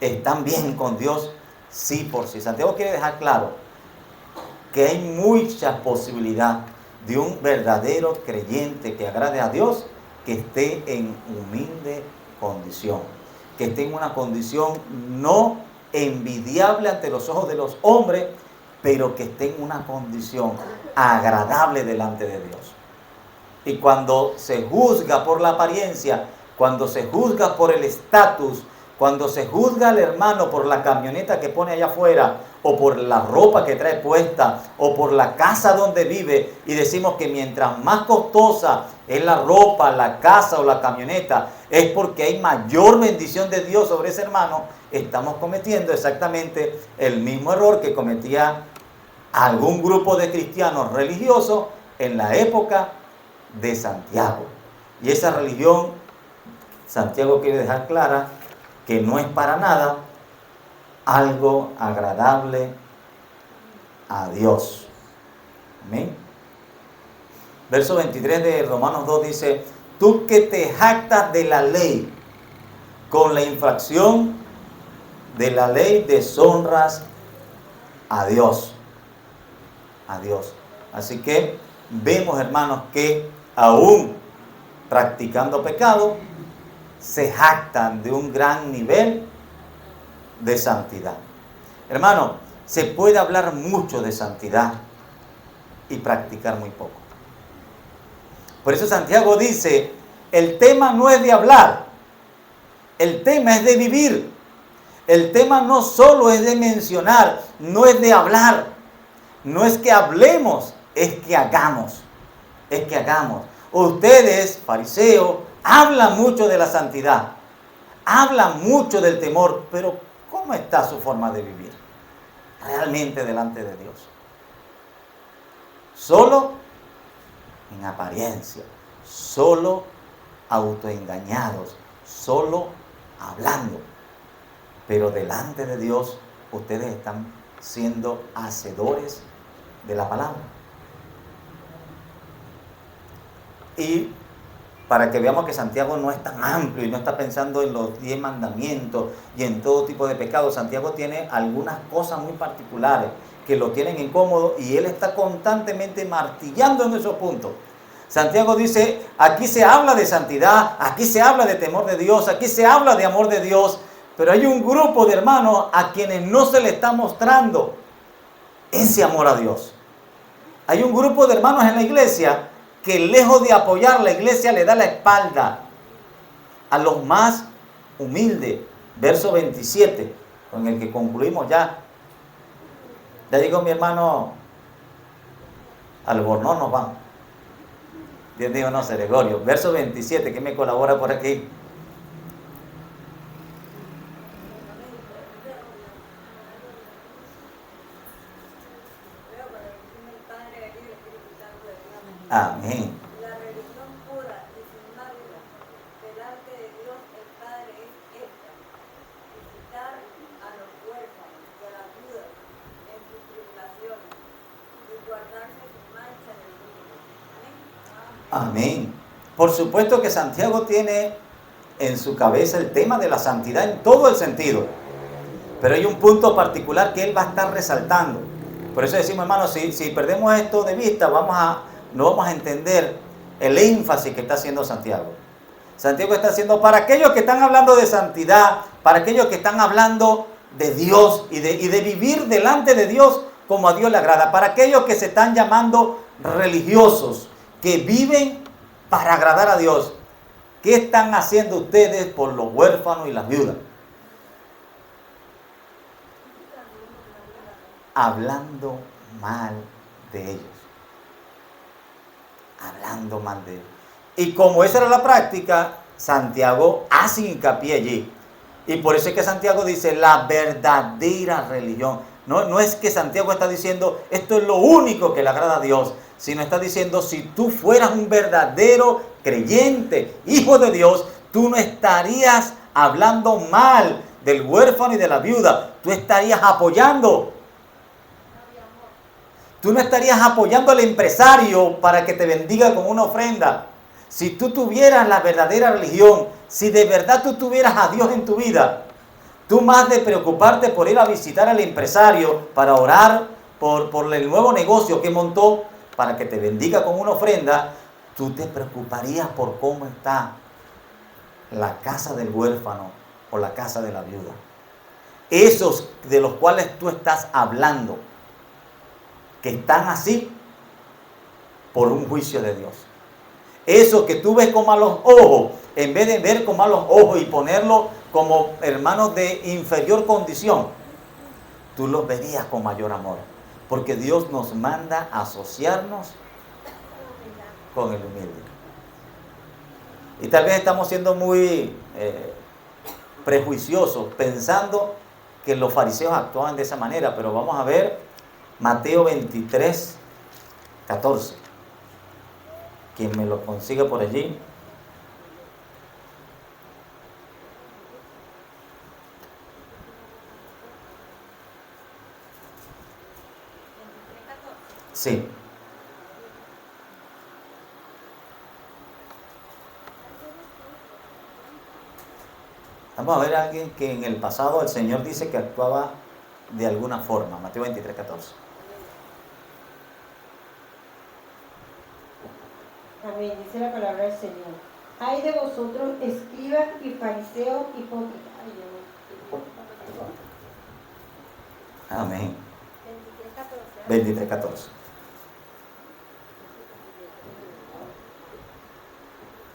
están bien con Dios sí por sí. Santiago quiere dejar claro que hay mucha posibilidad de un verdadero creyente que agrade a Dios que esté en humilde condición. que esté en una condición no envidiable ante los ojos de los hombres, pero que esté en una condición agradable delante de Dios. Y cuando se juzga por la apariencia, cuando se juzga por el estatus, cuando se juzga al hermano por la camioneta que pone allá afuera, o por la ropa que trae puesta, o por la casa donde vive, y decimos que mientras más costosa es la ropa, la casa o la camioneta, es porque hay mayor bendición de Dios sobre ese hermano, estamos cometiendo exactamente el mismo error que cometía algún grupo de cristianos religiosos en la época de Santiago. Y esa religión, Santiago quiere dejar clara que no es para nada algo agradable a Dios. Amén. Verso 23 de Romanos 2 dice: tú que te jactas de la ley, con la infracción de la ley deshonras a Dios. A Dios. Así que vemos, hermanos, que aún practicando pecado, se jactan de un gran nivel de santidad. Hermano, se puede hablar mucho de santidad y practicar muy poco. Por eso Santiago dice, el tema no es de hablar, el tema es de vivir. El tema no solo es de mencionar, no es de hablar, no es que hablemos, es que hagamos. Es que hagamos. Ustedes, fariseos, hablan mucho de la santidad, hablan mucho del temor, pero ¿cómo está su forma de vivir realmente delante de Dios? Solo en apariencia, solo autoengañados, solo hablando. Pero delante de Dios, ustedes están siendo hacedores de la palabra. Y para que veamos que Santiago no es tan amplio y no está pensando en los 10 mandamientos y en todo tipo de pecados, Santiago tiene algunas cosas muy particulares que lo tienen incómodo y él está constantemente martillando en esos puntos. Santiago dice, aquí se habla de santidad, aquí se habla de temor de Dios, aquí se habla de amor de Dios, pero hay un grupo de hermanos a quienes no se le está mostrando ese amor a Dios. Hay un grupo de hermanos en la iglesia que lejos de apoyar, la iglesia le da la espalda a los más humildes. Verso 27, con el que concluimos ya. Ya llegó mi hermano Albornoz, nos vamos. Dios mío, no sé, Gregorio. Verso 27, que me colabora por aquí. Amén.
La religión pura y sin mancha delante de Dios el Padre es esta: visitar a los huérfanos y a las viudas en sus tribulaciones y guardarse sin mancha en el mundo. Amén.
Amén. Por supuesto que Santiago tiene en su cabeza el tema de la santidad en todo el sentido, pero hay un punto particular que él va a estar resaltando. Por eso decimos, hermanos, si perdemos esto de vista, no vamos a entender el énfasis que está haciendo Santiago. Santiago está haciendo para aquellos que están hablando de santidad, para aquellos que están hablando de Dios y de vivir delante de Dios como a Dios le agrada, para aquellos que se están llamando religiosos, que viven para agradar a Dios. ¿Qué están haciendo ustedes por los huérfanos y las viudas? Hablando mal de ellos. Hablando mal de ellos. Y como esa era la práctica, Santiago hace hincapié allí. Y por eso es que Santiago dice la verdadera religión. No es que Santiago está diciendo esto es lo único que le agrada a Dios, sino está diciendo si tú fueras un verdadero creyente, hijo de Dios, tú no estarías hablando mal del huérfano y de la viuda, tú estarías apoyando. Tú no estarías apoyando al empresario para que te bendiga con una ofrenda. Si tú tuvieras la verdadera religión, si de verdad tú tuvieras a Dios en tu vida, tú más de preocuparte por ir a visitar al empresario para orar por el nuevo negocio que montó para que te bendiga con una ofrenda, tú te preocuparías por cómo está la casa del huérfano o la casa de la viuda. Esos de los cuales tú estás hablando, que están así por un juicio de Dios. Eso que tú ves con malos ojos, en vez de ver con malos ojos y ponerlo como hermanos de inferior condición, tú los verías con mayor amor. Porque Dios nos manda a asociarnos con el humilde. Y tal vez estamos siendo muy prejuiciosos, pensando que los fariseos actuaban de esa manera, pero vamos a ver Mateo 23, 14. Quien me lo consiga por allí. Sí. Vamos a ver a alguien que en el pasado el Señor dice que actuaba de alguna forma. Mateo 23, 14.
Amén, dice la palabra del Señor. Ay de vosotros, escribas y fariseos hipócritas.
Amén. 23, 14.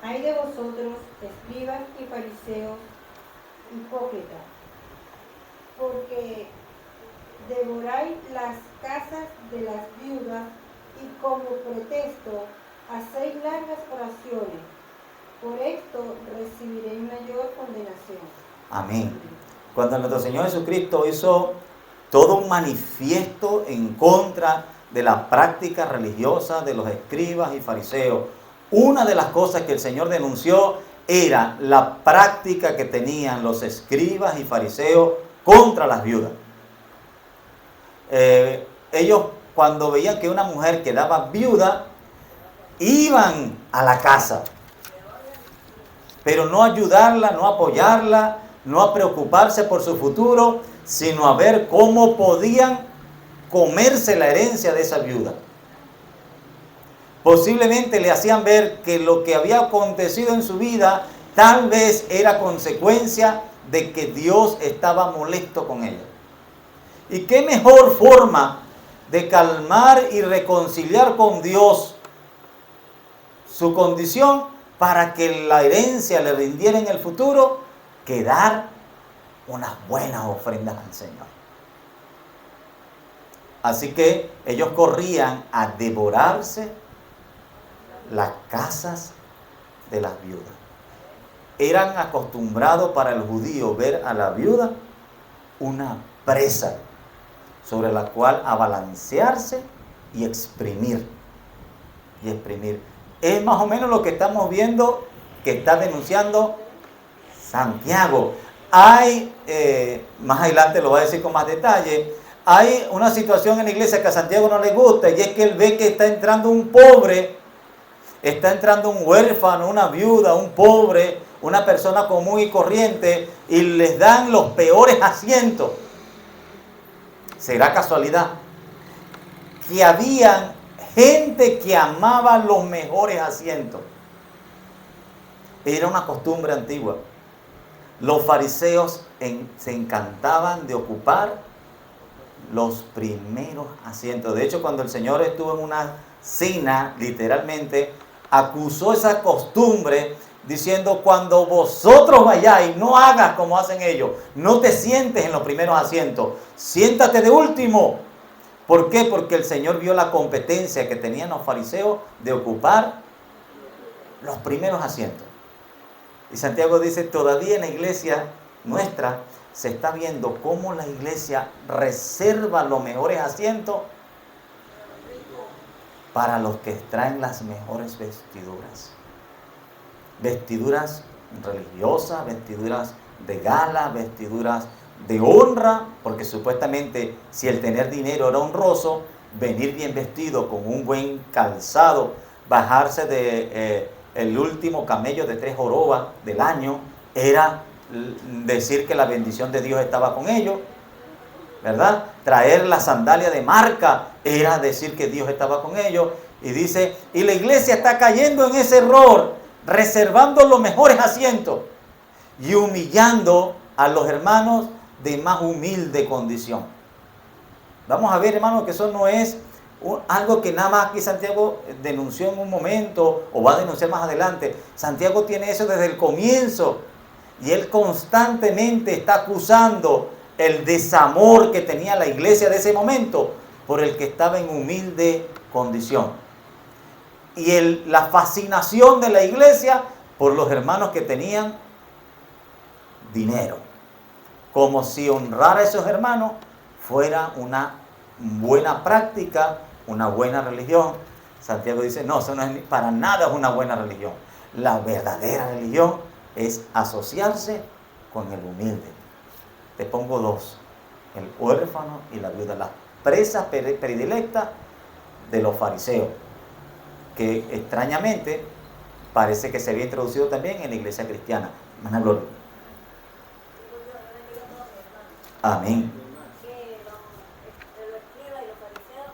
Ay de vosotros, escribas y fariseos hipócritas, porque devoráis las casas de las viudas y como pretexto hacéis largas oraciones. Por esto recibiréis mayor condenación.
Amén. Cuando nuestro Señor Jesucristo hizo todo un manifiesto en contra de la práctica religiosa de los escribas y fariseos, una de las cosas que el Señor denunció era la práctica que tenían los escribas y fariseos contra las viudas. Ellos, cuando veían que una mujer quedaba viuda, iban a la casa, pero no ayudarla, no apoyarla, no a preocuparse por su futuro, sino a ver cómo podían comerse la herencia de esa viuda. Posiblemente le hacían ver que lo que había acontecido en su vida tal vez era consecuencia de que Dios estaba molesto con ella. ¿Y qué mejor forma de calmar y reconciliar con Dios su condición para que la herencia le rindiera en el futuro que dar unas buenas ofrendas al Señor? Así que ellos corrían a devorarse las casas de las viudas. Eran acostumbrados para el judío ver a la viuda una presa sobre la cual abalancearse y exprimir. Es más o menos lo que estamos viendo que está denunciando Santiago. Hay, más adelante lo voy a decir con más detalle, hay una situación en la iglesia que a Santiago no le gusta, y es que él ve que está entrando un pobre, está entrando un huérfano, una viuda, un pobre, una persona común y corriente, y les dan los peores asientos. ¿Será casualidad que había gente que amaba los mejores asientos? Era una costumbre antigua. Los fariseos se encantaban de ocupar los primeros asientos. De hecho, cuando el Señor estuvo en una cena, literalmente, acusó esa costumbre diciendo: cuando vosotros vayáis, no hagas como hacen ellos, no te sientes en los primeros asientos, siéntate de último. ¿Por qué? Porque el Señor vio la competencia que tenían los fariseos de ocupar los primeros asientos. Y Santiago dice: todavía en la iglesia nuestra se está viendo cómo la iglesia reserva los mejores asientos para los que traen las mejores vestiduras. Vestiduras religiosas, vestiduras de gala, vestiduras de honra, porque supuestamente si el tener dinero era honroso, venir bien vestido con un buen calzado, bajarse de el último camello de 3 jorobas del año, era decir que la bendición de Dios estaba con ellos, ¿verdad? Traer la sandalia de marca era decir que Dios estaba con ellos. Y dice, y la iglesia está cayendo en ese error, reservando los mejores asientos y humillando a los hermanos de más humilde condición. Vamos a ver, hermanos, que eso no es algo que nada más aquí Santiago denunció en un momento o va a denunciar más adelante. Santiago tiene eso desde el comienzo y él constantemente está acusando el desamor que tenía la iglesia de ese momento por el que estaba en humilde condición y la fascinación de la iglesia por los hermanos que tenían dinero, como si honrar a esos hermanos fuera una buena práctica, una buena religión. Santiago dice, no, eso no es para nada es una buena religión. La verdadera religión es asociarse con el humilde. Te pongo dos, el huérfano y la viuda, las presas predilectas de los fariseos, que extrañamente parece que se había introducido también en la iglesia cristiana. Hermana Gloria. Amén.
Que los escribas y los fariseos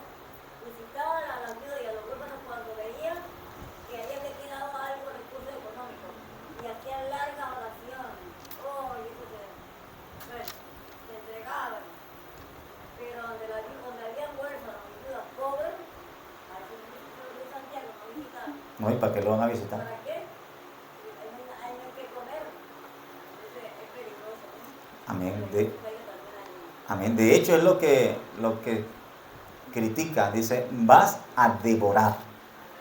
visitaban a las viudas y a los huérfanos cuando veían que había que quedado algo recursos económicos y hacían largas oraciones. Oh, y eso se entregaban. Pero donde había huérfanos y viudas pobres, a eso de Santiago no visitaban.
No, ¿y para qué lo van a visitar?
¿Para qué? Hay que comer. Es peligroso, ¿no?
Amén. Amén. De hecho es lo que critica. Dice, vas a devorar,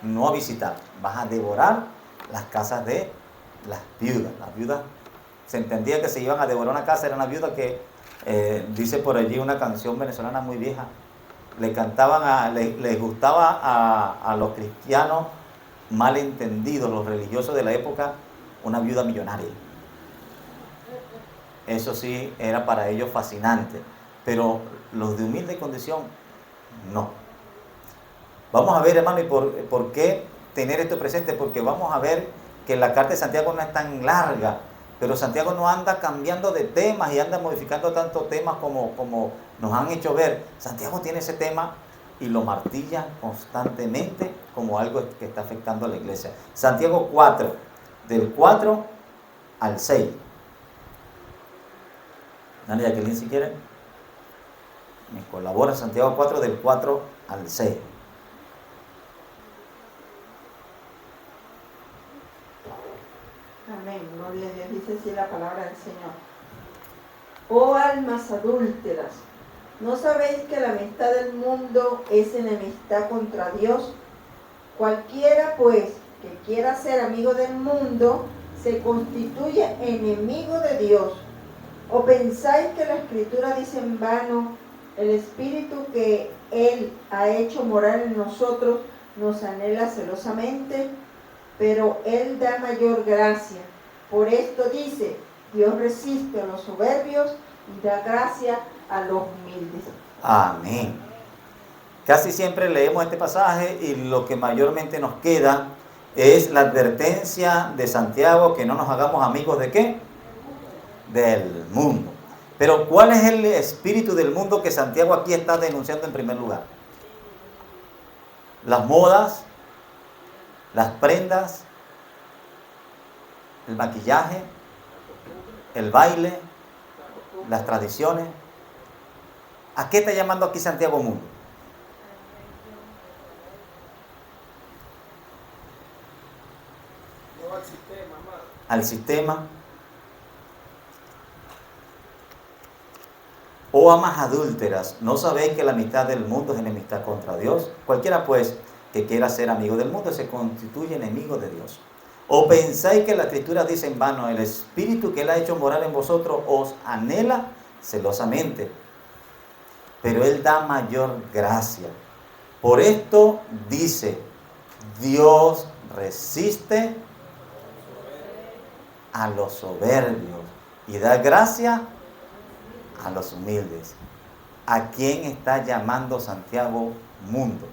no a visitar. Vas a devorar las casas de las viudas. Las viudas, se entendía que se iban a devorar una casa, era una viuda que, dice por allí una canción venezolana muy vieja, les gustaba a los cristianos malentendidos, los religiosos de la época, una viuda millonaria. Eso sí era para ellos fascinante, pero los de humilde condición, no. Vamos a ver, hermano, y por qué tener esto presente, porque vamos a ver que la carta de Santiago no es tan larga, pero Santiago no anda cambiando de temas y anda modificando tantos temas como nos han hecho ver. Santiago tiene ese tema y lo martilla constantemente como algo que está afectando a la iglesia. Santiago 4, del 4 al 6. Dale, Jacqueline, si quieren. Me colabora Santiago 4, del 4 al 6.
Amén, gloria a Dios, dice así la palabra del Señor. Oh almas adúlteras, ¿no sabéis que la amistad del mundo es enemistad contra Dios? Cualquiera pues que quiera ser amigo del mundo se constituye enemigo de Dios. ¿O pensáis que la Escritura dice en vano, el Espíritu que Él ha hecho morar en nosotros nos anhela celosamente? Pero Él da mayor gracia. Por esto dice, Dios resiste a los soberbios y da gracia a los humildes.
Amén. Casi siempre leemos este pasaje y lo que mayormente nos queda es la advertencia de Santiago que no nos hagamos amigos de ¿qué? Del mundo. Pero ¿cuál es el espíritu del mundo que Santiago aquí está denunciando en primer lugar? Las modas, las prendas, el maquillaje, el baile, las tradiciones. ¿A qué está llamando aquí Santiago mundo?
No al sistema, amado.
Al sistema. Oh amas adúlteras, ¿no sabéis que la amistad del mundo es enemistad contra Dios? Cualquiera pues que quiera ser amigo del mundo se constituye enemigo de Dios. ¿O pensáis que la Escritura dice en vano, el Espíritu que Él ha hecho morar en vosotros os anhela celosamente? Pero Él da mayor gracia. Por esto dice, Dios resiste a los soberbios y da gracia a los humildes. ¿A quién está llamando Santiago mundo?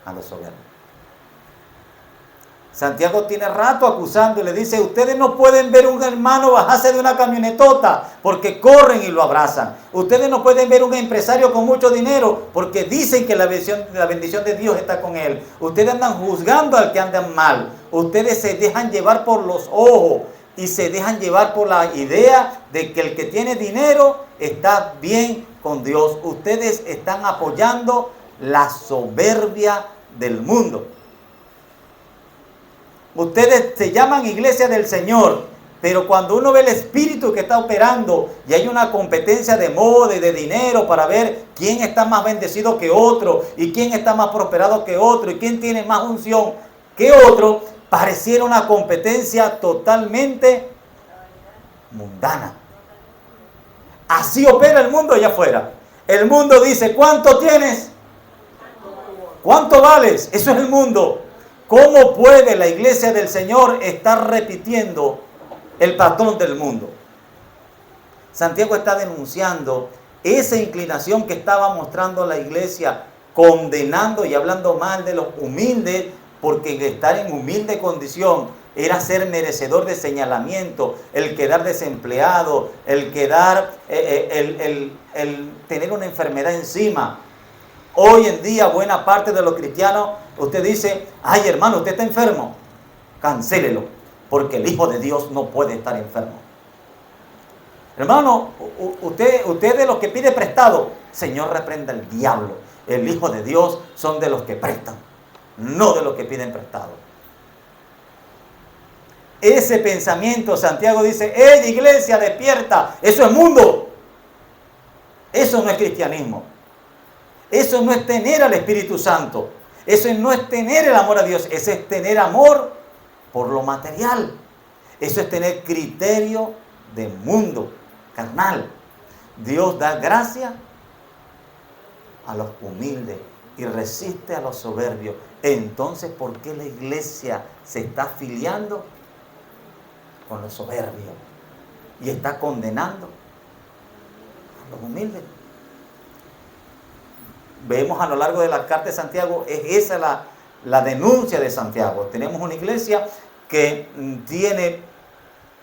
A los soberbios. Santiago tiene rato acusando y le dice, ustedes no pueden ver un hermano bajarse de una camionetota porque corren y lo abrazan. Ustedes no pueden ver un empresario con mucho dinero porque dicen que la bendición de Dios está con él. Ustedes andan juzgando al que andan mal. Ustedes se dejan llevar por los ojos. y se dejan llevar por la idea de que el que tiene dinero está bien con Dios. Ustedes están apoyando la soberbia del mundo. Ustedes se llaman iglesia del Señor, pero cuando uno ve el espíritu que está operando y hay una competencia de moda y de dinero para ver quién está más bendecido que otro y quién está más prosperado que otro y quién tiene más unción que otro, pareciera una competencia totalmente mundana. Así opera el mundo allá afuera. El mundo dice, ¿cuánto tienes? ¿Cuánto vales? Eso es el mundo. ¿Cómo puede la iglesia del Señor estar repitiendo el patrón del mundo? Santiago está denunciando esa inclinación que estaba mostrando la iglesia, condenando y hablando mal de los humildes, porque estar en humilde condición era ser merecedor de señalamiento, el quedar desempleado, el quedar, el tener una enfermedad encima. Hoy en día buena parte de los cristianos, usted dice, ay hermano, usted está enfermo, cancélelo, porque el Hijo de Dios no puede estar enfermo. Hermano, usted de los que pide prestado, Señor reprenda el diablo. El Hijo de Dios son de los que prestan, no de los que piden prestado. Ese pensamiento, Santiago dice, ¡ey iglesia, despierta! Eso es mundo. Eso no es cristianismo. Eso no es tener al Espíritu Santo. Eso no es tener el amor a Dios. Eso es tener amor por lo material. Eso es tener criterio de mundo carnal. Dios da gracia a los humildes y resiste a los soberbios. Entonces, ¿por qué la iglesia se está afiliando con los soberbios y está condenando a los humildes? Vemos a lo largo de la carta de Santiago, es esa la denuncia de Santiago. Tenemos una iglesia que tiene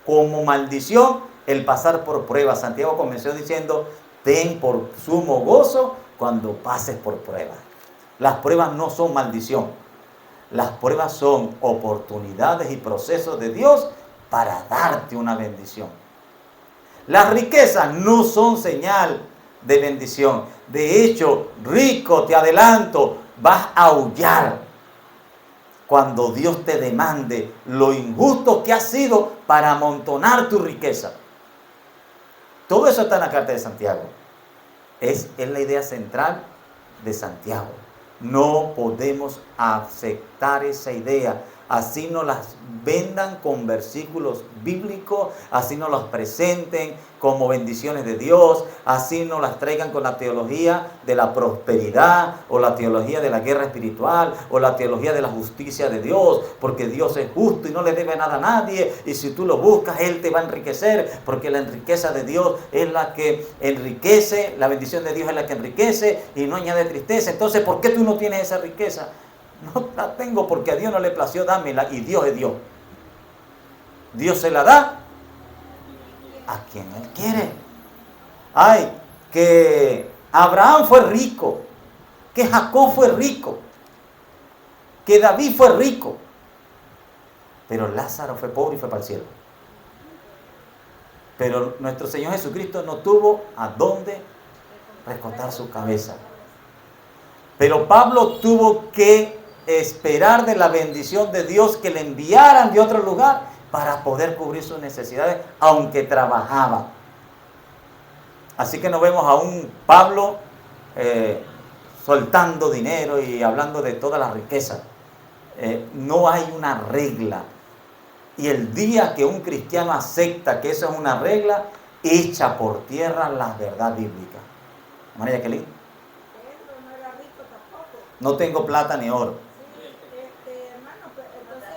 como maldición el pasar por pruebas. Santiago comenzó diciendo, ten por sumo gozo cuando pases por pruebas. Las pruebas no son maldición. Las pruebas son oportunidades y procesos de Dios para darte una bendición. Las riquezas no son señal de bendición. De hecho, rico, te adelanto, vas a aullar cuando Dios te demande lo injusto que has sido para amontonar tu riqueza. Todo eso está en la carta de Santiago. Es la idea central de Santiago. No podemos aceptar esa idea. Así nos las vendan con versículos bíblicos, así nos las presenten como bendiciones de Dios, así nos las traigan con la teología de la prosperidad o la teología de la guerra espiritual o la teología de la justicia de Dios, porque Dios es justo y no le debe nada a nadie, y si tú lo buscas, Él te va a enriquecer, porque la riqueza de Dios es la que enriquece, la bendición de Dios es la que enriquece y no añade tristeza. Entonces, ¿por qué tú no tienes esa riqueza? No la tengo porque a Dios no le plació dármela, y Dios es Dios. Dios se la da a quien Él quiere. Ay, que Abraham fue rico, que Jacob fue rico, que David fue rico, pero Lázaro fue pobre y fue para el cielo. Pero nuestro Señor Jesucristo no tuvo a dónde recostar su cabeza. Pero Pablo tuvo que esperar de la bendición de Dios que le enviaran de otro lugar para poder cubrir sus necesidades, aunque trabajaba. Así que no vemos a un Pablo soltando dinero y hablando de toda la riqueza. No hay una regla. Y el día que un cristiano acepta que eso es una regla, echa por tierra la verdad bíblica. María Jacqueline.
Pedro no era rico tampoco.
No tengo plata ni oro.
Sí, hermano, pues, entonces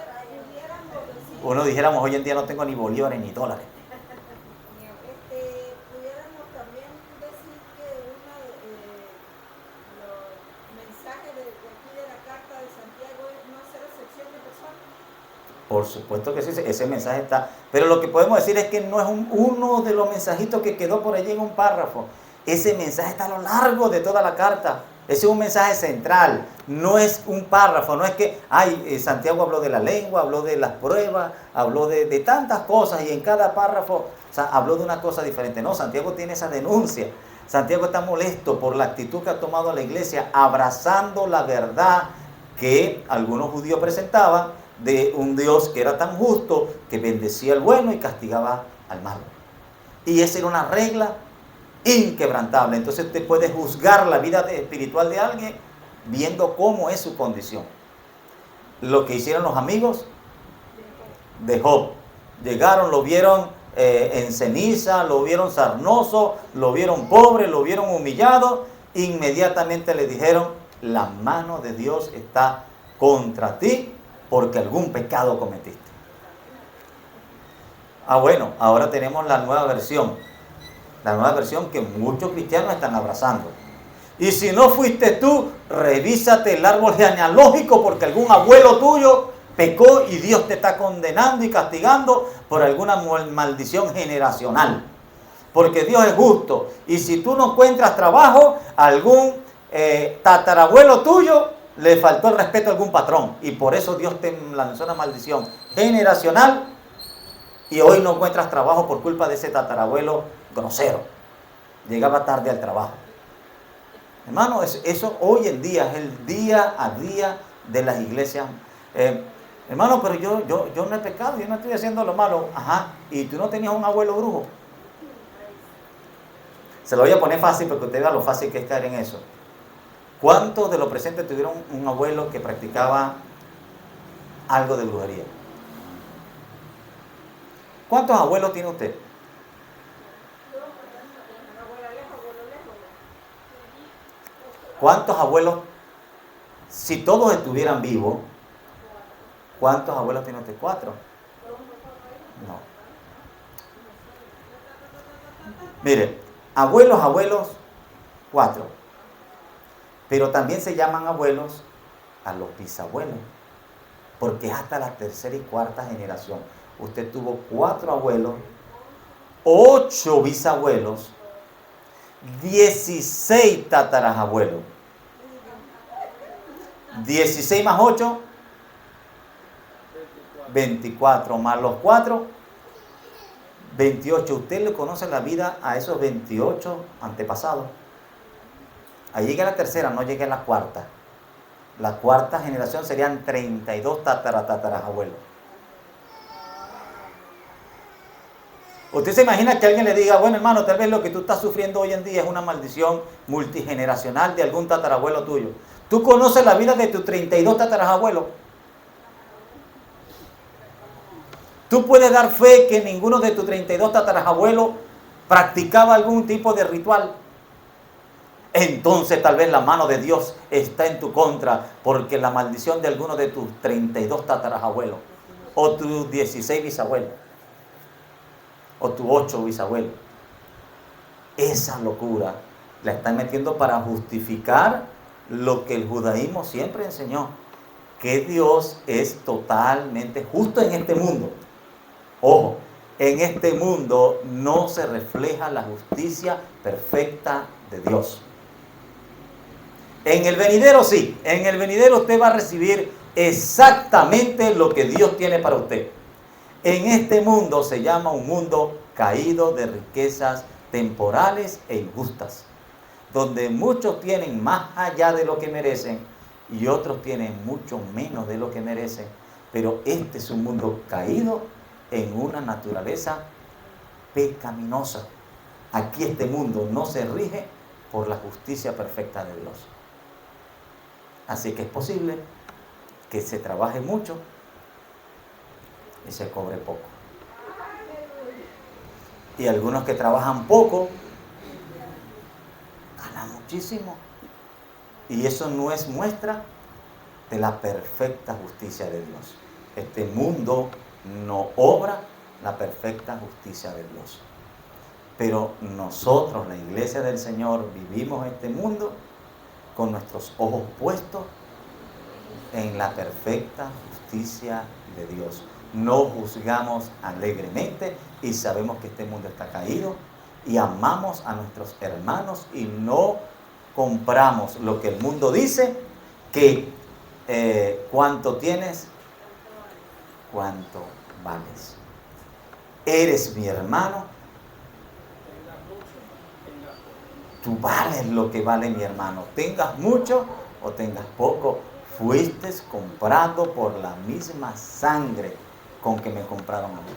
pudiéramos decir,
Uno dijéramos, hoy en día no tengo ni bolívares ni dólares.
pudiéramos también decir que uno de los mensajes de aquí de la carta de Santiago es no hacer excepción de personas.
Por supuesto que sí, ese mensaje está. Pero lo que podemos decir es que no es uno de los mensajitos que quedó por allí en un párrafo. Ese mensaje está a lo largo de toda la carta. Ese es un mensaje central, no es un párrafo, no es que, Santiago habló de la lengua, habló de las pruebas, habló de tantas cosas y en cada párrafo, habló de una cosa diferente. No, Santiago tiene esa denuncia. Santiago está molesto por la actitud que ha tomado la iglesia, abrazando la verdad que algunos judíos presentaban de un Dios que era tan justo, que bendecía al bueno y castigaba al malo. Y esa era una regla inquebrantable. Entonces usted puede juzgar la vida espiritual de alguien viendo cómo es su condición. Lo que hicieron los amigos de Job. Llegaron, lo vieron en ceniza, lo vieron sarnoso, lo vieron pobre, lo vieron humillado. Inmediatamente le dijeron, la mano de Dios está contra ti porque algún pecado cometiste. Bueno, ahora tenemos la nueva versión. La nueva versión que muchos cristianos están abrazando. Y si no fuiste tú, revísate el árbol genealógico porque algún abuelo tuyo pecó y Dios te está condenando y castigando por alguna maldición generacional. Porque Dios es justo. Y si tú no encuentras trabajo, algún tatarabuelo tuyo le faltó el respeto a algún patrón. Y por eso Dios te lanzó una maldición generacional y hoy no encuentras trabajo por culpa de ese tatarabuelo grosero. Llegaba tarde al trabajo. Hermano, eso hoy en día es el día a día de las iglesias. Hermano, pero yo no he pecado, yo no estoy haciendo lo malo. Ajá, ¿y tú no tenías un abuelo brujo? Se lo voy a poner fácil porque usted vea lo fácil que es caer en eso. ¿Cuántos de los presentes tuvieron un abuelo que practicaba algo de brujería? ¿Cuántos abuelos tiene usted? ¿Cuántos abuelos, si todos estuvieran vivos, cuántos abuelos tiene usted? 4. No. Mire, abuelos, 4. Pero también se llaman abuelos a los bisabuelos, porque es hasta la 3ª y 4ª generación. Usted tuvo 4 abuelos, 8 bisabuelos, 16 tatarabuelos. 16 más 8, 24 más los 4, 28. ¿Usted le conoce la vida a esos 28 antepasados? Ahí llega la 3ª, no llega la 4ª. La 4ª generación serían 32 tatarabuelos. Usted se imagina que alguien le diga, bueno hermano, tal vez lo que tú estás sufriendo hoy en día es una maldición multigeneracional de algún tatarabuelo tuyo. ¿Tú conoces la vida de tus 32 tatarabuelos? ¿Tú puedes dar fe que ninguno de tus 32 tatarabuelos practicaba algún tipo de ritual? Entonces tal vez la mano de Dios está en tu contra, porque la maldición de alguno de tus 32 tatarabuelos, o tus 16 bisabuelos, o tus 8 bisabuelos, esa locura la están metiendo para justificar lo que el judaísmo siempre enseñó, que Dios es totalmente justo en este mundo. Ojo, en este mundo no se refleja la justicia perfecta de Dios. En el venidero sí, en el venidero usted va a recibir exactamente lo que Dios tiene para usted. En este mundo se llama un mundo caído de riquezas temporales e injustas, donde muchos tienen más allá de lo que merecen y otros tienen mucho menos de lo que merecen. Pero este es un mundo caído en una naturaleza pecaminosa. Aquí este mundo no se rige por la justicia perfecta de Dios. Así que es posible que se trabaje mucho y se cobre poco. Y algunos que trabajan poco ganan muchísimo. Y eso no es muestra de la perfecta justicia de Dios. Este mundo no obra la perfecta justicia de Dios. Pero nosotros, la iglesia del Señor, vivimos este mundo con nuestros ojos puestos en la perfecta justicia de Dios. No juzgamos alegremente y sabemos que este mundo está caído y amamos a nuestros hermanos y no compramos lo que el mundo dice, que cuánto tienes, cuánto vales. Eres mi hermano, tú vales lo que vale mi hermano. Tengas mucho o tengas poco, fuiste comprado por la misma sangre con que me compraron a mí.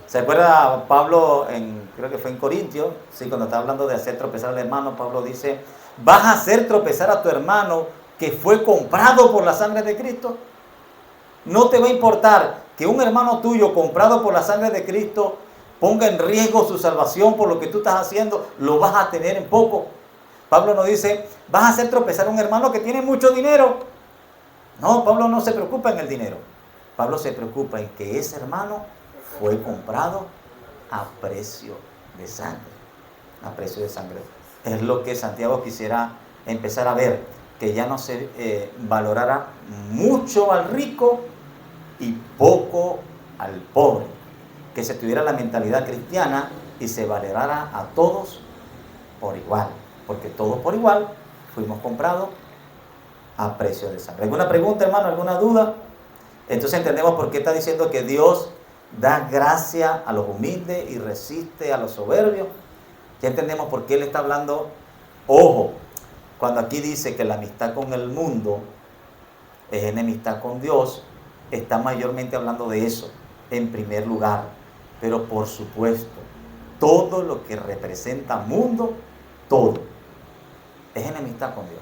¿Se acuerda Pablo, creo que fue en Corintios, sí, cuando está hablando de hacer tropezar al hermano, Pablo dice, ¿vas a hacer tropezar a tu hermano que fue comprado por la sangre de Cristo? No te va a importar que un hermano tuyo comprado por la sangre de Cristo ponga en riesgo su salvación por lo que tú estás haciendo, lo vas a tener en poco. Pablo nos dice, vas a hacer tropezar a un hermano que tiene mucho dinero. No, Pablo no se preocupa en el dinero. Pablo se preocupa en que ese hermano fue comprado a precio de sangre. A precio de sangre. Es lo que Santiago quisiera empezar a ver, que ya no se valorara mucho al rico y poco al pobre. Que se tuviera la mentalidad cristiana y se valorara a todos por igual. Porque todos por igual fuimos comprados a precio de sangre. ¿Alguna pregunta, hermano? ¿Alguna duda? Entonces entendemos por qué está diciendo que Dios da gracia a los humildes y resiste a los soberbios. Ya entendemos por qué Él está hablando. Ojo, cuando aquí dice que la amistad con el mundo es enemistad con Dios, está mayormente hablando de eso, en primer lugar. Pero por supuesto, todo lo que representa mundo, todo, es enemistad con Dios.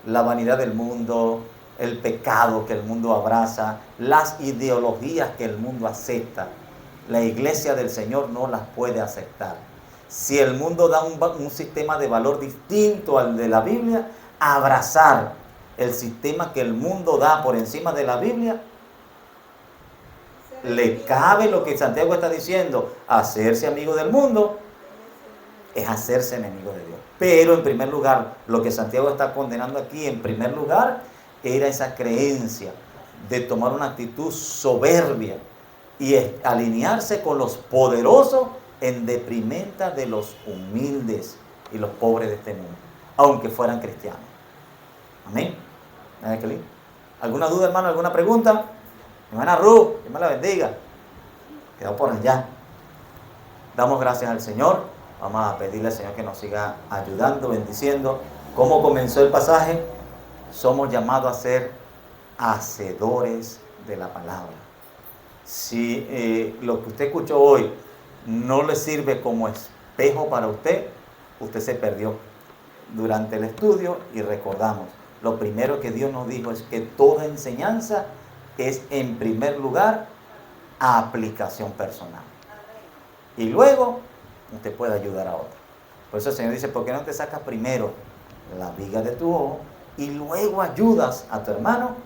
La vanidad del mundo, el pecado que el mundo abraza, las ideologías que el mundo acepta, la iglesia del Señor no las puede aceptar. Si el mundo da un sistema de valor distinto al de la Biblia, abrazar el sistema que el mundo da por encima de la Biblia, le cabe lo que Santiago está diciendo, hacerse amigo del mundo es hacerse enemigo de Dios. Pero en primer lugar, lo que Santiago está condenando aquí, en primer lugar, era esa creencia de tomar una actitud soberbia y alinearse con los poderosos en detrimento de los humildes y los pobres de este mundo, aunque fueran cristianos. Amén. ¿Alguna duda, hermano? ¿Alguna pregunta? Hermana Ruth, Dios me la bendiga. Quedó por allá. Damos gracias al Señor. Vamos a pedirle al Señor que nos siga ayudando, bendiciendo. ¿Cómo comenzó el pasaje? Somos llamados a ser hacedores de la palabra. Si lo que usted escuchó hoy no le sirve como espejo para usted, usted se perdió durante el estudio. Y recordamos, lo primero que Dios nos dijo es que toda enseñanza es en primer lugar aplicación personal. Y luego usted puede ayudar a otro. Por eso el Señor dice, ¿por qué no te sacas primero la viga de tu ojo y luego ayudas a tu hermano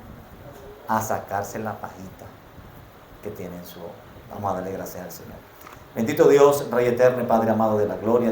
a sacarse la pajita que tiene en su ojo? Vamos a darle gracias al Señor. Bendito Dios, Rey eterno y Padre amado de la gloria.